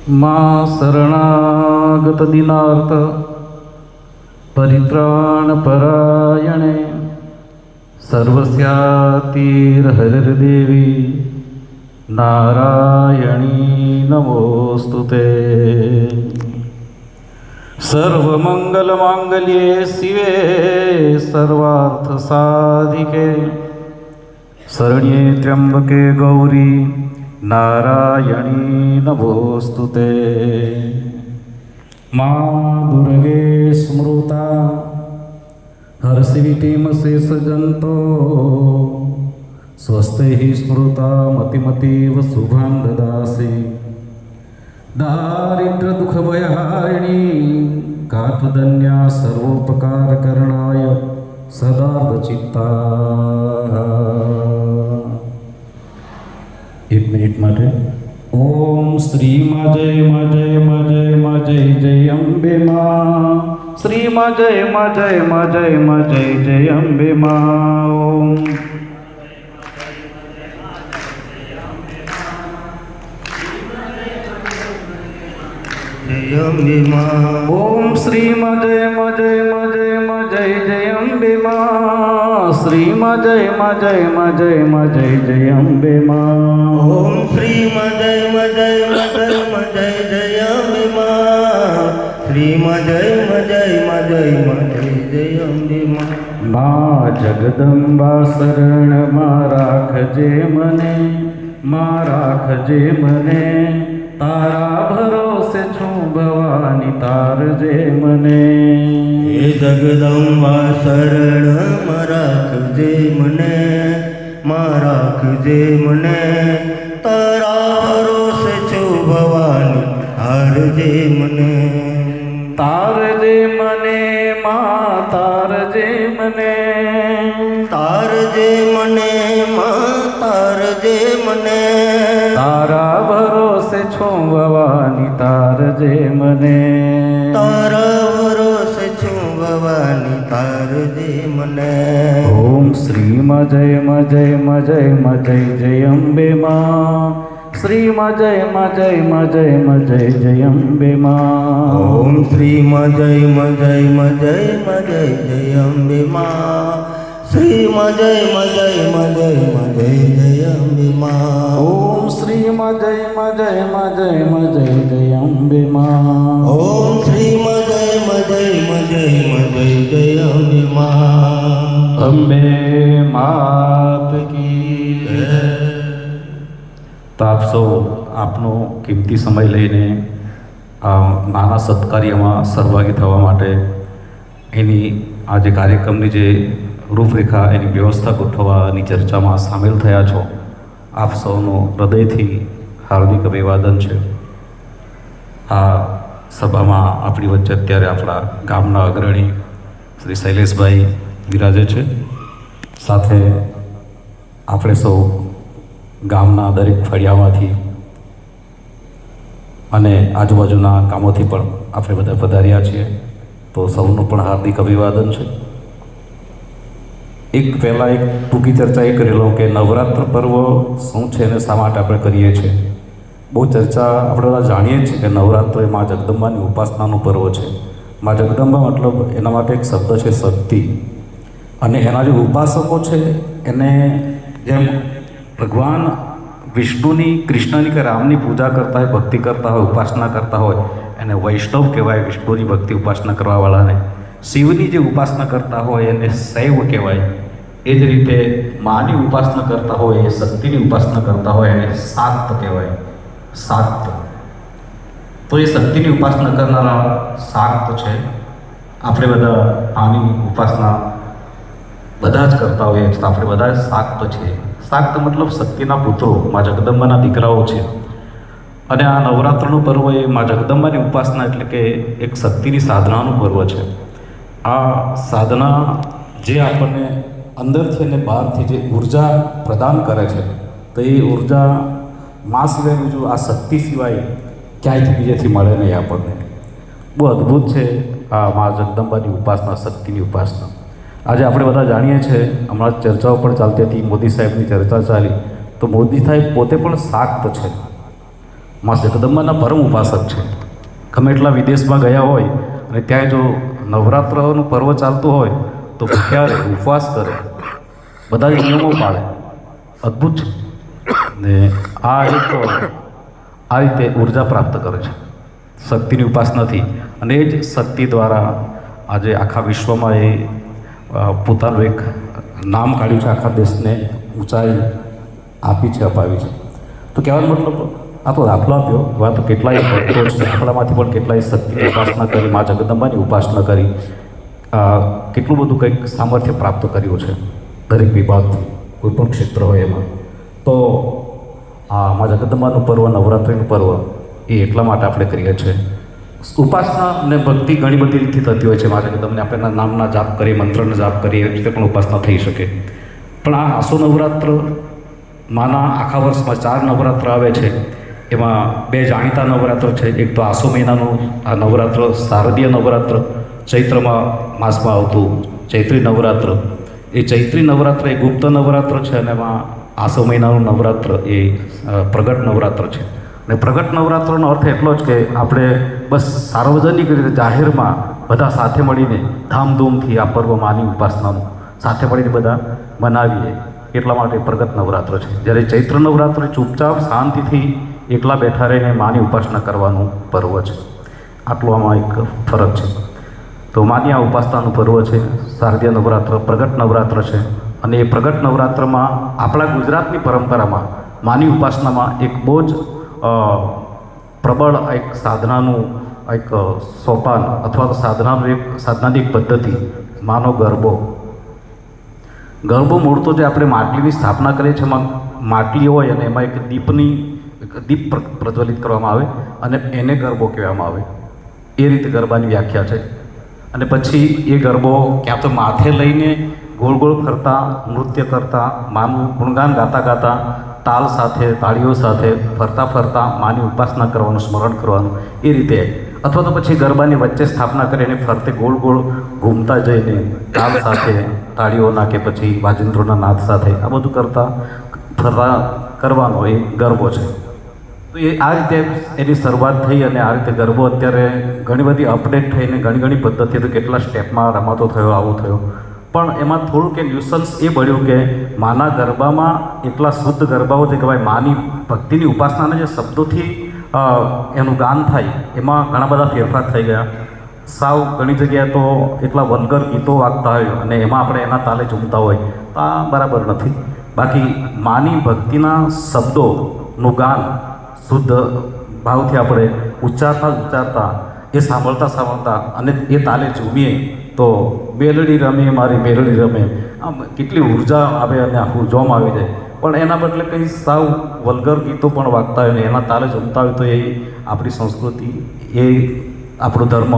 માં શરણાગત દિનાર્થ પરિત્રાણ પરાયણે સર્વસ્યાતિર્હરિર્દેવી નારાયણી નમોસ્તુતે. સર્વમંગલમાંગલ્યે શિવે સર્વાર્થસાધિકે શરણ્યે ત્ર્યંબકે ગૌરી નારાયણી નમોસ્તુતે. મા દુર્ગે સ્મૃતા હર્ષિવીતિમ શેષજંતો સ્વસ્તૈ સ્મૃતા મતિમતીવ શુભં દદાસી. દારિદ્ર દુઃખ ભયહારિણી કાત્વદન્યા સર્વોપકાર કરણાય સદાર્થ ચિત્તા. એક મિનિટ માટે ઓમ શ્રી માં જય માં જય માં જય માં જય જય અંબે માં. શ્રી માં જય માં જય માં જય માં જય જય અંબે માં. ઓમ ઓમ શ્રી માં જય માં જય માં જય માં જય જય અંબે માં. શ્રી માં જય માં જય માં જય માં જય જય અંબે માં. ઓમ શ્રી માં જય માં જય માં જય માં જય જય અંબે માં. શ્રી માં જય માં જય માં જય માં જય જય અંબે માં. માં જગદંબા શરણ માં રાખજે મને, માં રાખજે મને. તારા ભરોસે છું ભવાની તારજે મને. હે જગદંબા શરણમાં રાખજે મને, માં રાખજે મને. તારા ભરોસે છું ભવાની હારજે મને. તારજે મને માં તારજે મને. તારજે મને માં તારજે મને. તારા ભરોસે છું ભવાની તારજે મને. તારા ભરોસે છું ભવાની તારજે મને. ઓમ શ્રી માં જય માં જય માં જય માં જય જય અંબે માં. શ્રી માં જય માં જય માં જય માં જય જય અંબે માં. ઓમ શ્રી માં જય માં જય માં જય માં જય જય અંબે માં. શ્રી માં જય માં જય માં જય માં જય જય અંબે માં. ઓમ શ્રી માં જય માં જય માં જય માં જય જય અંબે માં. ઓમ શ્રી માં જય માં જય માં જય માં જય જય અંબે માં. અંબે માત કી જય. તો આપ સૌ આપનો કિંમતી સમય લઈને આ નાના સત્કાર્યમાં સહભાગી થવા માટે એની આ જે કાર્યક્રમની જે રૂપરેખા એની વ્યવસ્થા ગોઠવવાની ચર્ચામાં સામેલ થયા છો. આપ સૌનું હૃદયથી હાર્દિક અભિવાદન છે. આ સભામાં આપણી વચ્ચે અત્યારે આપણા ગામના અગ્રણી શ્રી શૈલેષભાઈ બિરાજે છે. સાથે આપણે સૌ ગામના દરેક ફળિયામાંથી અને આજુબાજુના ગામોથી પણ આપણે બધા પધાર્યા છીએ. તો સૌનું પણ હાર્દિક અભિવાદન છે. એક પહેલાં એક ટૂંકી ચર્ચા એ કરી લઉં કે નવરાત્ર પર્વ શું છે અને શા માટે આપણે કરીએ છીએ. બહુ ચર્ચા આપણે બધા જાણીએ છીએ કે નવરાત્ર એ મા જગદંબાની ઉપાસનાનું પર્વ છે. મા જગદંબા મતલબ એના માટે એક શબ્દ છે શક્તિ. અને એના જે ઉપાસકો છે એને જેમ ભગવાન વિષ્ણુની, કૃષ્ણની કે રામની પૂજા કરતા હોય, ભક્તિ કરતા હોય, ઉપાસના કરતા હોય એને વૈષ્ણવ કહેવાય. વિષ્ણુની ભક્તિ ઉપાસના કરવાવાળાને શિવની જે ઉપાસના કરતા હોય એને શૈવ કહેવાય. એ જ રીતે માની ઉપાસના કરતા હોય, એ શક્તિની ઉપાસના કરતા હોય એને શાક્ત કહેવાય. શાક્ત. તો એ શક્તિની ઉપાસના કરનારા શાક્ત છે. આપણે બધા આની ઉપાસના બધા જ કરતા હોઈએ છીએ. આપણે બધા જ શાક્ત છીએ. શાક્ત મતલબ શક્તિના પુત્રો, મા જગદંબાના દીકરાઓ છે. અને આ નવરાત્રનું પર્વ એ મા જગદંબાની ઉપાસના એટલે કે એક શક્તિની સાધનાનું પર્વ છે. આ સાધના જે આપણને અંદરથી અને બહારથી જે ઉર્જા પ્રદાન કરે છે, તો એ ઉર્જા મા સિવાય બીજું આ શક્તિ સિવાય ક્યાંયથી બીજેથી મળે નહીં આપણને. બહુ અદ્ભુત છે આ મા જગદંબાની ઉપાસના, શક્તિની ઉપાસના. આજે આપણે બધા જાણીએ છીએ, હમણાં ચર્ચાઓ પણ ચાલતી હતી, મોદી સાહેબની ચર્ચા ચાલી, તો મોદી સાહેબ પોતે પણ શાક્ત છે. માં જગદંબાના પરમ ઉપાસક છે. ગમે એટલા વિદેશમાં ગયા હોય અને ત્યાં જો નવરાત્રનું પર્વ ચાલતું હોય તો ભૂખ્યા રહે, ઉપવાસ કરે, બધા જ નિયમો પાળે. અદ્ભુત છે. ને આ રીતે ઉર્જા પ્રાપ્ત કરે છે શક્તિની ઉપાસનાથી. અને એ જ શક્તિ દ્વારા આજે આખા વિશ્વમાં એ પોતાનું એક નામ કાઢ્યું છે, આખા દેશને ઊંચાઈ આપી છે, અપાવી છે. તો કહેવાનો મતલબ આ તો દાખલો આપ્યો. એવા તો કેટલાય ભક્તો છે આપણામાંથી પણ કેટલાય શક્તિની ઉપાસના કરી, મા જગદંબાની ઉપાસના કરી, કેટલું બધું કંઈક સામર્થ્ય પ્રાપ્ત કર્યું છે દરેક વિભાગથી, કોઈ પણ ક્ષેત્ર હોય એમાં. તો આ મા જગદંબાનું પર્વ, નવરાત્રિનું પર્વ એ એટલા માટે આપણે કરીએ છીએ. ઉપાસના અને ભક્તિ ઘણી બધી રીતે થતી હોય છે. મા જગદંબાને આપણે એના નામના જાપ કરીએ, મંત્રનો જાપ કરીએ, એવી રીતે પણ ઉપાસના થઈ શકે. પણ આ આસો નવરાત્ર માના આખા વર્ષમાં 4 નવરાત્ર આવે છે. એમાં 2 જાણીતા નવરાત્ર છે. એક તો આસો મહિનાનું આ નવરાત્ર શારદીય નવરાત્ર, ચૈત્રમાં માસમાં આવતું ચૈત્રી નવરાત્ર. એ ચૈત્રી નવરાત્ર એ ગુપ્ત નવરાત્ર છે અને એમાં આસો મહિનાનું નવરાત્ર એ પ્રગટ નવરાત્ર છે. અને પ્રગટ નવરાત્રનો અર્થ એટલો જ કે આપણે બસ સાર્વજનિક રીતે જાહેરમાં બધા સાથે મળીને ધામધૂમથી આ પર્વ માની ઉપાસનાનું સાથે મળીને બધા મનાવીએ, એટલા માટે પ્રગટ નવરાત્ર છે. જ્યારે ચૈત્ર નવરાત્ર ચૂપચાપ શાંતિથી એકલા બેઠા રહીને માની ઉપાસના કરવાનું પર્વ છે. આટલું આમાં એક ફરક છે. તો માની આ ઉપાસનાનું પર્વ છે, શારદીય નવરાત્ર, પ્રગટ નવરાત્ર છે. અને એ પ્રગટ નવરાત્રમાં આપણા ગુજરાતની પરંપરામાં માની ઉપાસનામાં એક બહુ જ પ્રબળ એક સાધનાનું એક સોપાન અથવા તો સાધનાની એક પદ્ધતિ, માનો ગરબો. ગરબો મૂળ તો જે આપણે માટલીની સ્થાપના કરીએ છીએ, એમાં માટલી હોય અને એમાં એક દીપ પ્રજ્વલિત કરવામાં આવે અને એને ગરબો કહેવામાં આવે. એ રીતે ગરબાની વ્યાખ્યા છે. અને પછી એ ગરબો ક્યાં તો માથે લઈને ગોળ ગોળ ફરતા, નૃત્ય કરતા, માનું ગુણગાન ગાતા ગાતા, તાલ સાથે, તાળીઓ સાથે ફરતા ફરતા માની ઉપાસના કરવાનું, સ્મરણ કરવાનું, એ રીતે. અથવા તો પછી ગરબાની વચ્ચે સ્થાપના કરીને ફરતે ગોળ ગોળ ઘૂમતા જઈને તાલ સાથે, તાળીઓના કે પછી વાજિંત્રોના નાદ સાથે આ બધું ફરતા કરવાનો એ ગરબો છે. તો એ આ રીતે એની શરૂઆત થઈ અને આ રીતે ગરબો અત્યારે ઘણી બધી અપડેટ થઈને ઘણી પદ્ધતિઓ, કેટલા સ્ટેપમાં રમાતો થયો, આવું થયો. પણ એમાં થોડુંક એ ન્યુસન્સ એ બન્યું કે માના ગરબામાં એટલા શુદ્ધ ગરબાઓ જે કહેવાય, માની ભક્તિની ઉપાસનાના જે શબ્દોથી એનું ગાન થાય, એમાં ઘણા બધા ફેરફાર થઈ ગયા. સાવ ઘણી જગ્યાએ તો એટલા વલ્ગર ગીતો વાગતા હોય અને એમાં આપણે એના તાલે ઝૂમતા હોય, તો આ બરાબર નથી. બાકી માની ભક્તિના શબ્દોનું ગાન શુદ્ધ ભાવથી આપણે ઉચ્ચારતા એ સાંભળતા અને એ તાલે ઝૂમીએ તો મેલડી રમે મારી મેલડી રમે, આમ કેટલી ઉર્જા આવે અને આખું જોમ આવી જાય. પણ એના બદલે કંઈ સાવ વલ્ગર ગીતો પણ વાગતા હોય ને એના તાલે ઝૂમતા હોય તો એ આપણી સંસ્કૃતિ, એ આપણો ધર્મ,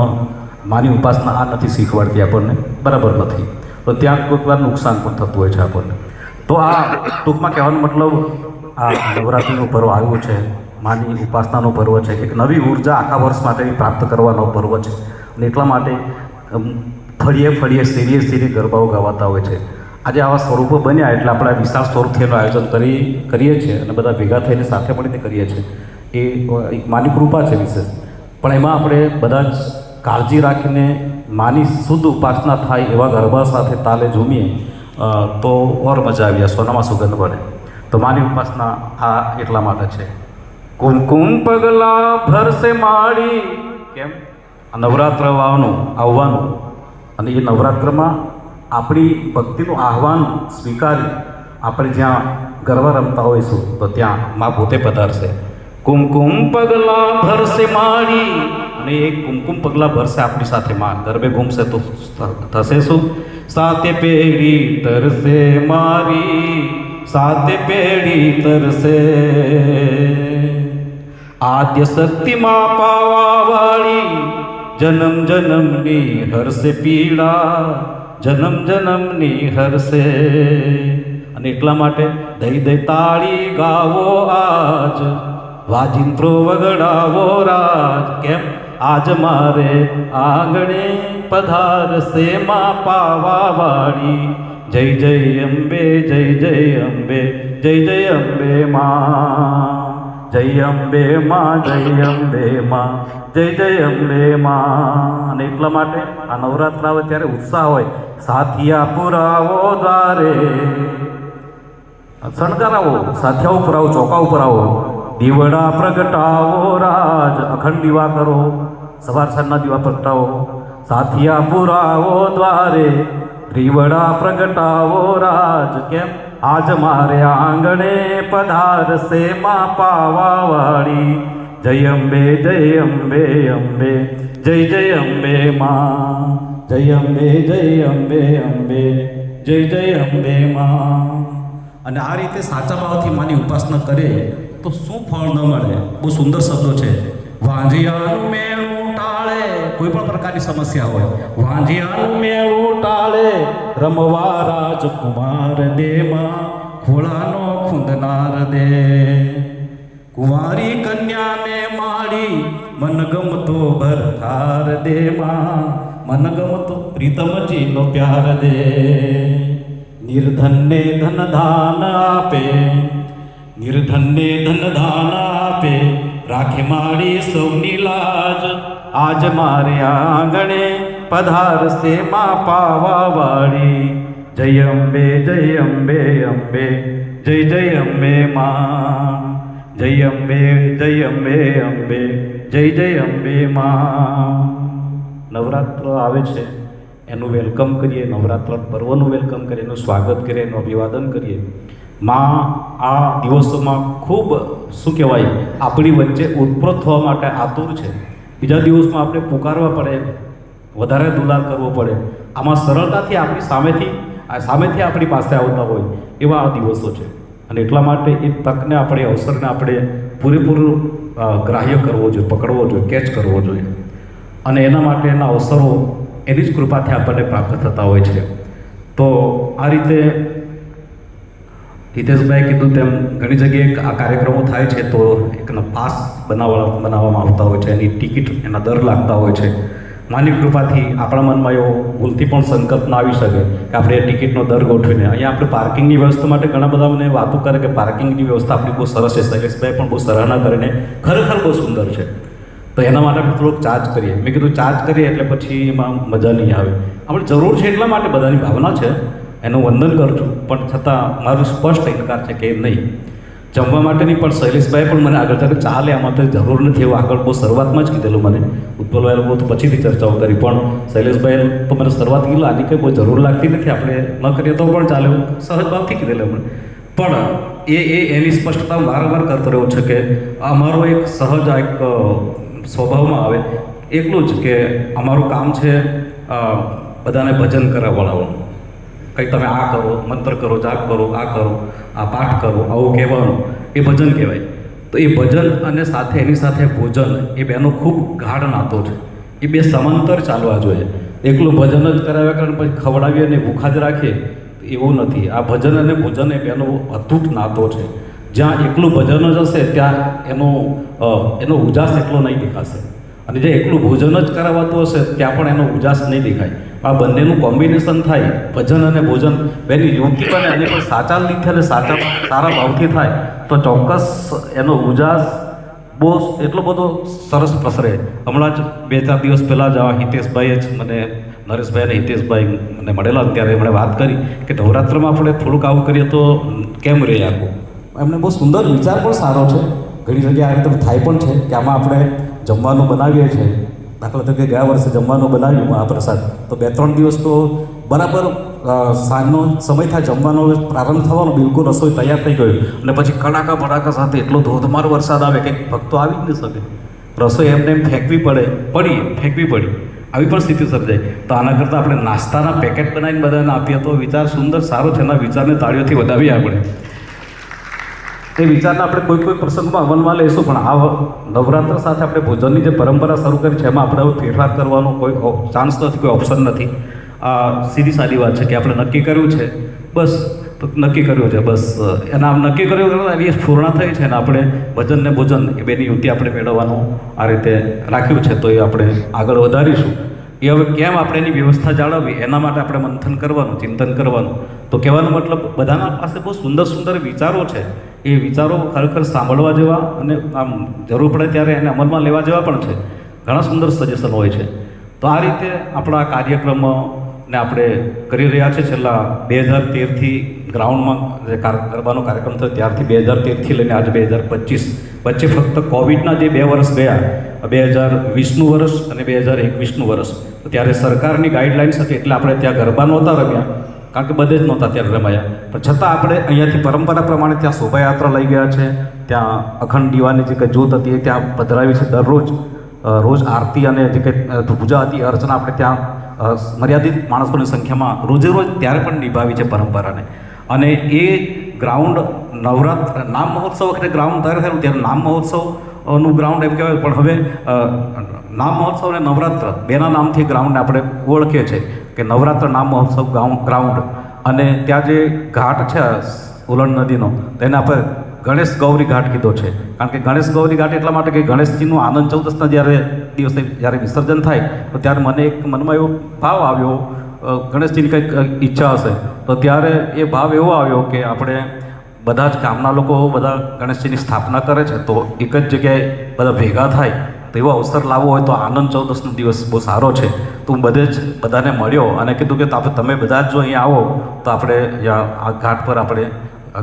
માની ઉપાસના આ નથી શીખવાડતી આપણને, બરાબર નથી. તો ત્યાં કોઈક વાર નુકસાન પણ થતું હોય છે આપણને. તો આ ટૂંકમાં કહેવાનો મતલબ આ નવરાત્રિનું પર્વ આવ્યું છે, માની ઉપાસનાનો પર્વ છે, એક નવી ઉર્જા આખા વર્ષ માટેની પ્રાપ્ત કરવાનો પર્વ છે. અને એટલા માટે ફળીએ શેરીએ ગરબાઓ ગાવાતા હોય છે. આજે આવા સ્વરૂપો બન્યા એટલે આપણે વિશાળ સ્વરૂપથી એનું આયોજન કરીએ છીએ અને બધા ભેગા થઈને સાથે મળીને કરીએ છીએ. એ એક માની કૃપા છે વિશેષ. પણ એમાં આપણે બધા જ કાળજી રાખીને માની શુદ્ધ ઉપાસના થાય એવા ગરબા સાથે તાલે ઝૂમીએ તો ઓર મજા આવી જાય, સોનામાં સુગંધ પડે. તો માની ઉપાસના આ એટલા માટે છે. કુમકુમ પગલા ભરસે માડી, કેમ આ નવરાત્ર આવવાનું અને એ નવરાત્રમાં આપણી ભક્તિનું આહવાન સ્વીકારી આપણે જ્યાં ગરબા રમતા હોઈશું તો ત્યાં મા પોતે પધારશે. કુમકુમ પગલા ભરસે માડી, અને એ કુમકુમ પગલા ભરસે આપણી સાથે મા ગરબે ઘૂમશે તો થશે શું? સાતે પેઢી તરસે મારી, સાતે પેઢી તરસે, આદ્ય શક્તિમાં પાવા વાળી, જન્મ જન્મની હરસે પીડા, જન્મ જન્મની હરસે. અને એટલા માટે દઈ તાળી ગાવો આજ, વાજિંત્રો વગડાવો રાજ. કેમ? આજ મારે આંગણે પધારશે માં પાવા વાળી. જય જય અંબે, જય જય અંબે, જય જય અંબે માં. જય અંબે માં, જય અંબે માં, જય જય અંબે માં. અને એટલા માટે આ નવરાત્ર આવે ત્યારે ઉત્સાહ હોય. સાથિયા પુરાવો દ્વારે, શણગારાવો, સાથિયા ઉપર આવો, ચોકા ઉપર આવો, દીવડા પ્રગટાવો રાજ, અખંડ દીવા કરો, સવાર સાંજના દીવા પ્રગટાવો. સાથિયા પુરાવો દ્વારે, દીવડા પ્રગટાવો રાજ. કેમ? આજ મારે આંગણે પધારશે માં પાવાવાળી. જય અંબે, જય અંબે, અંબે જય જય અંબે માં, જય અંબે, જય અંબે, અંબે જય જય અંબે માં. અને આ રીતે સાચા ભાવથી માની ઉપાસના કરે તો શું ફળ ન મળે? બહુ સુંદર શબ્દો છે. વાંજિયાનું મેળું ટાળે, કોઈ પણ પ્રકારની સમસ્યા હોય, વાંજિયાનું મેળું ટાળે, રમવા રાજકુમાર દેમાં, ખોળાનો ખૂંદનાર દે. કુંવારી કન્યાને માળી, મનગમતો ભરથાર દેમાં, મનગમતો પ્રીતમજીનો પ્યાર દે. નિર્ધનને ધનદાન આપે, નિર્ધનને ધનદાન આપે, રાખે મારી સૌની લાજ. આજ મારે આંગણે પધારશે માં પાવાવાળી. જય અંબે, જય અંબે, અંબે જય જય અંબે માં, જય અંબે, જય અંબે, અંબે જય જય અંબે માં. નવરાત્ર આવે છે એનું વેલકમ કરીએ, નવરાત્ર પર્વનું વેલકમ કરીએ, એનું સ્વાગત કરીએ, એનું અભિવાદન કરીએ. માં આ દિવસોમાં ખૂબ શું કહેવાય, આપણી વચ્ચે ઉત્પ્રોત થવા માટે આતુર છે. બીજા દિવસમાં આપણે પુકારવા પડે, વધારે દુલાર કરવો પડે. આમાં સરળતાથી આપણી સામેથી આપણી પાસે આવતા હોય એવા આ દિવસો છે. અને એટલા માટે એ તકને આપણે, અવસરને આપણે પૂરેપૂરું ગ્રાહ્ય કરવો જોઈએ, પકડવો જોઈએ, કેચ કરવો જોઈએ. અને એના માટે એના અવસરો એની જ કૃપાથી આપણને પ્રાપ્ત થતા હોય છે. તો આ રીતે હિતેશભાઈ કીધું તેમ ઘણી જગ્યાએ આ કાર્યક્રમો થાય છે તો એકના પાસ બનાવવામાં આવતા હોય છે, એની ટિકિટ, એના દર લાગતા હોય છે. માની કૃપાથી આપણા મનમાં એવો ભૂલથી પણ સંકલ્પ ના આવી શકે કે આપણે એ ટિકિટનો દર ગોઠવીને. અહીંયા આપણે પાર્કિંગની વ્યવસ્થા માટે ઘણા બધા મને વાતો કરે કે પાર્કિંગની વ્યવસ્થા આપણી બહુ સરસ છે, શૈલેષભાઈ પણ બહુ સરાહના કરીને ખરેખર બહુ સુંદર છે. તો એના માટે આપણે થોડોક ચાર્જ કરીએ. મેં કીધું ચાર્જ કરીએ એટલે પછી એમાં મજા નહીં આવે. આપણે જરૂર છે એટલા માટે, બધાની ભાવના છે, એનું વંદન કરું છું, પણ છતાં મારું સ્પષ્ટ ઇનકાર છે કે નહીં. જમવા માટેની પણ શૈલેષભાઈ પણ મને આગળ ચાલે ચાલે, આમાં તો જરૂર નથી એવું આગળ બહુ શરૂઆતમાં જ કીધેલું મને. ઉત્પલભાઈ બહુ પછીથી ચર્ચાઓ કરી, પણ શૈલેષભાઈ તો મને શરૂઆત કીધું આની કંઈ બહુ જરૂર લાગતી નથી, આપણે ન કરીએ તો પણ ચાલે, એવું સહજ ભાવથી કીધેલું મને. પણ એની સ્પષ્ટતા વારંવાર કરતો રહ્યો છે કે અમારો એક સહજ આ એક સ્વભાવમાં આવે એટલું જ કે અમારું કામ છે બધાને ભજન કરાવવાનું. કંઈ તમે આ કરો, મંત્ર કરો, જાપ કરો, આ કરો, આ પાઠ કરો, આવું કહેવાનું, એ ભજન કહેવાય. તો એ ભજન અને સાથે એની સાથે ભોજન, એ બેનો ખૂબ ગાઢ નાતો છે. એ બે સમાંતર ચાલવા જોઈએ. એકલું ભજન જ કરાવ્યા કારણ પછી ખવડાવીએ અને ભૂખા જ રાખીએ એવું નથી. આ ભજન અને ભોજન એ બેનો અતૂટ નાતો છે. જ્યાં એકલું ભજન જ હશે ત્યાં એનો ઉજાસ એટલો નહીં દેખાશે, અને જે એકલું ભોજન જ કરાવાતું હશે ત્યાં પણ એનો ઉજાસ નહીં દેખાય. આ બંનેનું કોમ્બિનેશન થાય, ભજન અને ભોજન બેની યુક્તિ બને અને પણ સાચા લીધે અને સારા ભાવથી થાય તો ચોક્કસ એનો ઉજાસ બહુ એટલો બધો સરસ પ્રસરે. હમણાં જ 2-4 દિવસ પહેલાં જ આ હિતેશભાઈએ જ મને, નરેશભાઈ અને હિતેશભાઈ મને મળેલા ત્યારે એમણે વાત કરી કે નવરાત્રમાં આપણે થોડુંક આવું કરીએ તો કેમ રહે આખું. એમને બહુ સુંદર વિચાર પણ સારો છે. ઘણી જગ્યાએ આ રીતે થાય પણ છે કે આમાં આપણે જમવાનું બનાવીએ છીએ. દાખલા તરીકે ગયા વર્ષે જમવાનું બનાવ્યું મહાપ્રસાદ, તો 2-3 દિવસ તો બરાબર સાંજનો સમય થાય, જમવાનો પ્રારંભ થવાનો, બિલકુલ રસોઈ તૈયાર થઈ ગયું અને પછી કડાકા ભડાકા સાથે એટલો ધોધમાર વરસાદ આવે કે ભક્તો આવી જ ન શકે. રસોઈ એમને એમ ફેંકવી પડી. આવી પણ સ્થિતિ સર્જાય. તો આના કરતાં આપણે નાસ્તાના પેકેટ બનાવીને બધાને આપીએ તો વિચાર સુંદર સારો છે. એના વિચારને તાળીઓથી વધાવીએ આપણે. એ વિચારને આપણે કોઈ પ્રસંગમાં અમલમાં લઈશું, પણ આ નવરાત્ર સાથે આપણે ભોજનની જે પરંપરા શરૂ કરી છે એમાં આપણે ફેરફાર કરવાનો કોઈ ચાન્સ નથી, કોઈ ઓપ્શન નથી. આ સીધી સાદી વાત છે કે આપણે નક્કી કર્યું છે, બસ તો નક્કી કર્યું છે, બસ એના નક્કી કર્યું એની પૂર્ણ થઈ છે ને આપણે ભજન ને ભોજન એ બેની યુતિ આપણે મેળવવાનું આ રીતે રાખ્યું છે. તો એ આપણે આગળ વધારીશું. એ હવે કેમ આપણે એની વ્યવસ્થા જાળવવી એના માટે આપણે મંથન કરવાનું, ચિંતન કરવાનું. તો કહેવાનો મતલબ બધાના પાસે બહુ સુંદર સુંદર વિચારો છે. એ વિચારો ખરેખર સાંભળવા જેવા અને આમ જરૂર પડે ત્યારે એને અમલમાં લેવા જેવા પણ છે. ઘણા સુંદર સજેશન હોય છે. તો આ રીતે આપણા કાર્યક્રમને આપણે કરી રહ્યા છે. છેલ્લા 2013થી ગ્રાઉન્ડમાં જે ગરબાનો કાર્યક્રમ થયો ત્યારથી 2013થી લઈને આજે 2025 વચ્ચે ફક્ત કોવિડના જે 2 વર્ષ ગયા, 2020નું વર્ષ અને 2021નું વર્ષ, તો ત્યારે સરકારની ગાઈડલાઇન્સ હતી એટલે આપણે ત્યાં ગરબા નહોતા રમ્યા, કારણ કે બધે જ નહોતા ત્યારે રમાયા. પણ છતાં આપણે અહીંયાથી પરંપરા પ્રમાણે ત્યાં શોભાયાત્રા લઈ ગયા છે. ત્યાં અખંડ દીવાની જે કંઈ જ્યોત હતી એ ત્યાં પધરાવી છે. દરરોજ રોજ આરતી અને જે કંઈ પૂજા હતી, અર્ચના આપણે ત્યાં મર્યાદિત માણસોની સંખ્યામાં રોજે રોજ ત્યારે પણ નિભાવી છે પરંપરાને. અને એ ગ્રાઉન્ડ નવરાત્ર નામ મહોત્સવ વખતે ગ્રાઉન્ડ તૈયાર થયેલું ત્યારે નામ મહોત્સવનું ગ્રાઉન્ડ એમ કહેવાય, પણ હવે નામ મહોત્સવ અને નવરાત્ર બેના નામથી ગ્રાઉન્ડને આપણે ઓળખીએ છીએ કે નવરાત્ર નામ મહોત્સવ ગ્રાઉન્ડ. અને ત્યાં જે ઘાટ છે ઉલણ નદીનો તેને આપણે ગણેશ ગૌરી ઘાટ કીધો છે. કારણ કે ગણેશ ગૌરી ઘાટ એટલા માટે કે ગણેશજીનું આનંદ ચૌદસના દિવસે જ્યારે વિસર્જન થાય તો ત્યારે મને એક મનમાં એવો ભાવ આવ્યો, ગણેશજીની કંઈક ઈચ્છા હશે તો ત્યારે એ ભાવ એવો આવ્યો કે આપણે બધા જ ગામના લોકો બધા ગણેશજીની સ્થાપના કરે છે તો એક જ જગ્યાએ બધા ભેગા થાય તો એવો અવસર લાવવો હોય તો આનંદ ચૌદસનો દિવસ બહુ સારો છે. તો હું બધાને મળ્યો અને કીધું કે તમે બધા જ જો અહીંયા આવો તો આપણે આ ઘાટ પર આપણે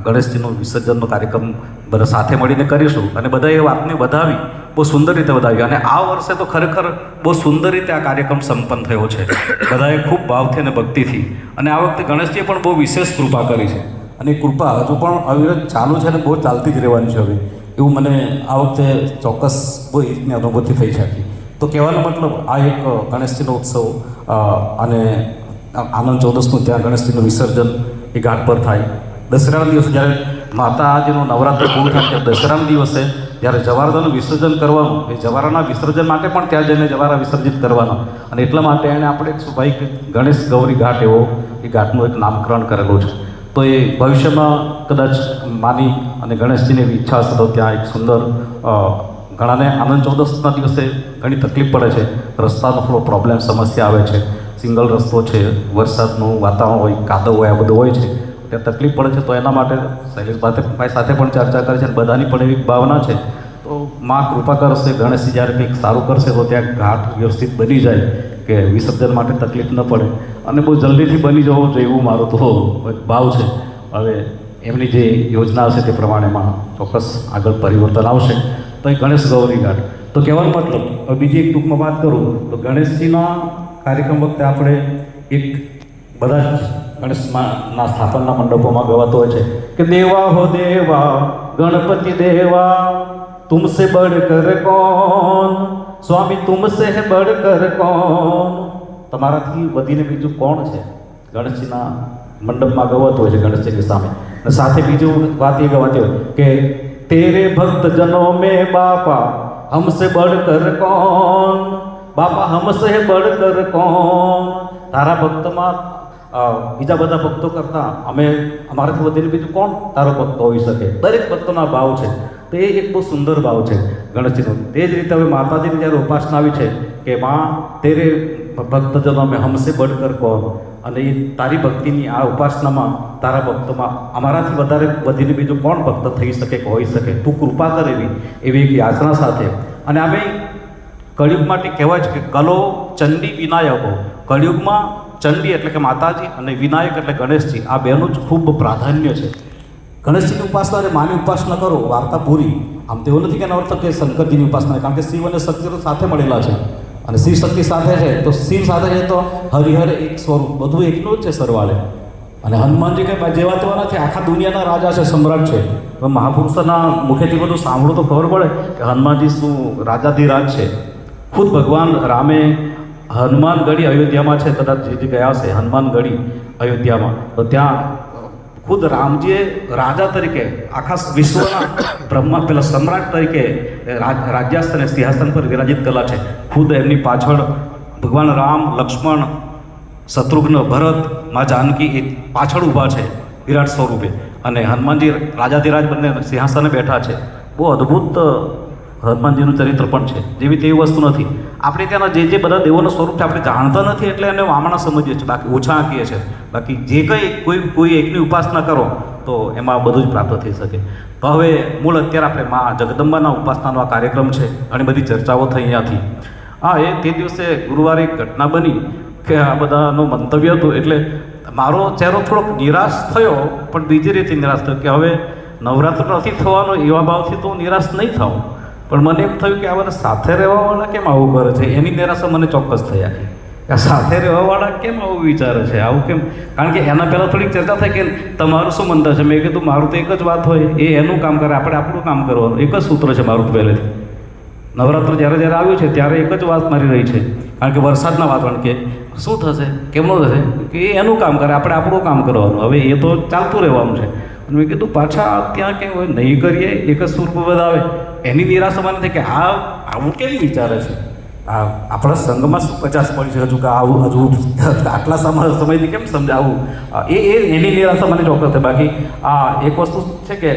ગણેશજીનું વિસર્જનનો કાર્યક્રમ બધા સાથે મળીને કરીશું. અને બધા એ વાતને વધાવી, બહુ સુંદર રીતે વધાવી. અને આ વર્ષે તો ખરેખર બહુ સુંદર રીતે આ કાર્યક્રમ સંપન્ન થયો છે. બધાએ ખૂબ ભાવથી અને ભક્તિથી. અને આ વખતે ગણેશજીએ પણ બહુ વિશેષ કૃપા કરી છે. અને એ કૃપા હજુ પણ અવિરત ચાલુ છે અને બહુ ચાલતી જ રહેવાની છે હવે, એવું મને આ વખતે ચોક્કસ બહુ એ રીતની અનુભૂતિ થઈ છે. તો કહેવાનો મતલબ આ એક ગણેશજીનો ઉત્સવ અને આનંદ ચૌદસનું ત્યાં ગણેશજીનું વિસર્જન એ ઘાટ પર થાય. દસરાના દિવસે જ્યારે માતાજીનું નવરાત્ર પૂરું થાય ત્યારે દસરાના દિવસે જ્યારે જવારાનું વિસર્જન કરવાનું, એ જવારાના વિસર્જન માટે પણ ત્યાં જઈને જવારા વિસર્જિત કરવાના. અને એટલા માટે એણે આપણે ભાઈ ગણેશ ગૌરી ઘાટ એવો એ ઘાટનું એક નામકરણ કરેલું છે. તો એ ભવિષ્યમાં કદાચ માની અને ગણેશજીની એવી ઈચ્છા હશે તો ત્યાં એક સુંદર ઘણાને આનંદ ચૌદસના દિવસે ઘણી તકલીફ પડે છે. રસ્તાનો થોડો પ્રોબ્લેમ સમસ્યા આવે છે, સિંગલ રસ્તો છે, વરસાદનું વાતાવરણ હોય, કાદવ હોય, આ બધું હોય છે, ત્યાં તકલીફ પડે છે. તો એના માટે શૈલેષભાઈ સાથે પણ ચર્ચા કરી છે અને બધાની પણ એવી ભાવના છે. તો માં કૃપા કરશે, ગણેશજી જ્યારે કંઈક સારું કરશે તો ત્યાં ઘાટ વ્યવસ્થિત બની જાય કે વિસર્જન માટે તકલીફ ન પડે અને બહુ જલ્દીથી બની જવો જોઈએ એવું મારો તો ભાવ છે. હવે એમની જે યોજના હશે તે પ્રમાણેમાં ચોક્કસ આગળ પરિવર્તન આવશે. તો એ ગણેશ ગૌરી ઘાટ. તો કહેવાનો મતલબ હવે બીજી એક ટૂંકમાં વાત કરું તો ગણેશજીના કાર્યક્રમ વખતે આપણે એક બધા જ ગણેશના સ્થાપનના મંડપોમાં ગવાતો હોય છે કે દેવા હો દેવા ગણપતિ દેવા તુમસે બળકર કોણ, સ્વામી તુમસે બળકર કોણ. તમારાથી વધીને બીજું કોણ છે? ગણેશજીના મંડપમાં ગવાતો હોય છે ગણેશજીની સામે. અને સાથે બીજું વાત એ ગવાતી હોય કે તેરે ભક્ત જનો મેં બાપા હમસે બળકર કોણ, બાપા હમસે બળકર કોણ. તારા ભક્તમાં બીજા બધા ભક્તો કરતાં અમારાથી વધીને બીજું કોણ તારો ભક્ત હોઈ શકે? દરેક ભક્તોના ભાવ છે. તો એ એક બહુ સુંદર ભાવ છે ગણેશજીનો. તે જ રીતે હવે માતાજીની જ્યારે ઉપાસના આવી છે કે માં તેરે ભક્તજનો મેં હમસે બળકર કોણ, અને એ તારી ભક્તિની આ ઉપાસનામાં તારા ભક્તોમાં અમારાથી વધારે વધીને બીજું કોણ ભક્ત થઈ શકે કે હોઈ શકે? તું કૃપા કર એવી એક યાચના સાથે. અને અમે કળિયુગ માટે કહેવાય છે કે કલો ચંડી વિનાયકો. કળિયુગમાં ચંડી એટલે કે માતાજી અને વિનાયક એટલે ગણેશજી, આ બેનું જ ખૂબ પ્રાધાન્ય છે. ગણેશજીની ઉપાસના અને માની ઉપાસના કરો, વાર્તા પૂરી. આમ તો એવું નથી કે એનો અર્થ કે શંકરજીની ઉપાસના, કારણ કે શિવ અને શક્તિ તો સાથે મળેલા છે અને શિવ શક્તિ સાથે છે તો શિવ સાથે છે તો હરિહર એક સ્વરૂપ, બધું એકનું જ છે સરવાળે. અને હનુમાનજી કંઈ જેવા તેવા નથી, આખા દુનિયાના રાજા છે, સમ્રાટ છે. હવે મહાપુરુષોના મુખેથી બધું સાંભળો તો ખબર પડે કે હનુમાનજી શું રાજાધિરાજ છે. ખુદ ભગવાન રામે હનુમાનગઢી અયોધ્યામાં છે, કદાચ જે ગયા હશે હનુમાનગઢી અયોધ્યામાં, તો ત્યાં ખુદ રામજીએ રાજા તરીકે આખા વિશ્વના બ્રહ્મા પેલા સમ્રાટ તરીકે રાજ્યાસન અને સિંહાસન પર વિરાજિત કરેલા છે. ખુદ એમની પાછળ ભગવાન રામ, લક્ષ્મણ, શત્રુઘ્ન, ભરત, મા જાનકી એ પાછળ ઊભા છે વિરાટ સ્વરૂપે, અને હનુમાનજી રાજાધિરાજ બંને સિંહાસને બેઠા છે. બહુ અદ્ભુત હનુમાનજીનું ચરિત્ર પણ છે જેવી તેવી વસ્તુ નથી. આપણે ત્યાંના જે બધા દેવોનું સ્વરૂપ છે આપણે જાણતા નથી એટલે એને વામણા સમજીએ છીએ, બાકી ઓછા આંકીએ છીએ. બાકી જે કંઈ કોઈ એકની ઉપાસના કરો તો એમાં બધું જ પ્રાપ્ત થઈ શકે. તો હવે મૂળ અત્યારે આપણે મા જગદંબાના ઉપાસનાનો આ કાર્યક્રમ છે. ઘણી બધી ચર્ચાઓ થઈ અહીંયાથી. હા, એ તે દિવસે ગુરુવારે એક ઘટના બની કે આ બધાનું મંતવ્ય હતું એટલે મારો ચહેરો થોડોક નિરાશ થયો, પણ બીજી રીતે નિરાશ થયો કે હવે નવરાત્ર નથી થવાનો એવા ભાવથી તો હું નિરાશ નહીં થાઉં, પણ મને એમ થયું કે આ બધા સાથે રહેવાવાળા કેમ આવું કરે છે એની નિરાશા મને ચોક્કસ થઈ આખી. કે સાથે રહેવાવાળા કેમ આવું વિચારે છે, આવું કેમ? કારણ કે એના પહેલાં થોડીક ચર્ચા થઈ કે તમારું શું મંતવ્ય છે. મેં કીધું મારું તો એક જ વાત હોય, એ એનું કામ કરે, આપણે આપણું કામ કરવાનું. એક જ સૂત્ર છે મારું પહેલેથી. નવરાત્ર જ્યારે આવ્યું છે ત્યારે એક જ વાત મારી રહી છે. કારણ કે વરસાદના વાતાવરણ કે શું થશે, કેમનું થશે, કે એ એનું કામ કરે, આપણે આપણું કામ કરવાનું. હવે એ તો ચાલતું રહેવાનું છે. અને મેં કીધું પાછા ત્યાં કેમ હોય, નહીં કરીએ એક જ સુર બધાવે એની નિરાશા મને થઈ કે આવું કેમ વિચારે છે. આપણા સંઘમાં શું 50 પડી છે હજુ કે આવું હજુ આટલા સમયથી કેમ સમજાવું, એની નિરાશા મને ચોક્કસ થાય. બાકી એક વસ્તુ છે કે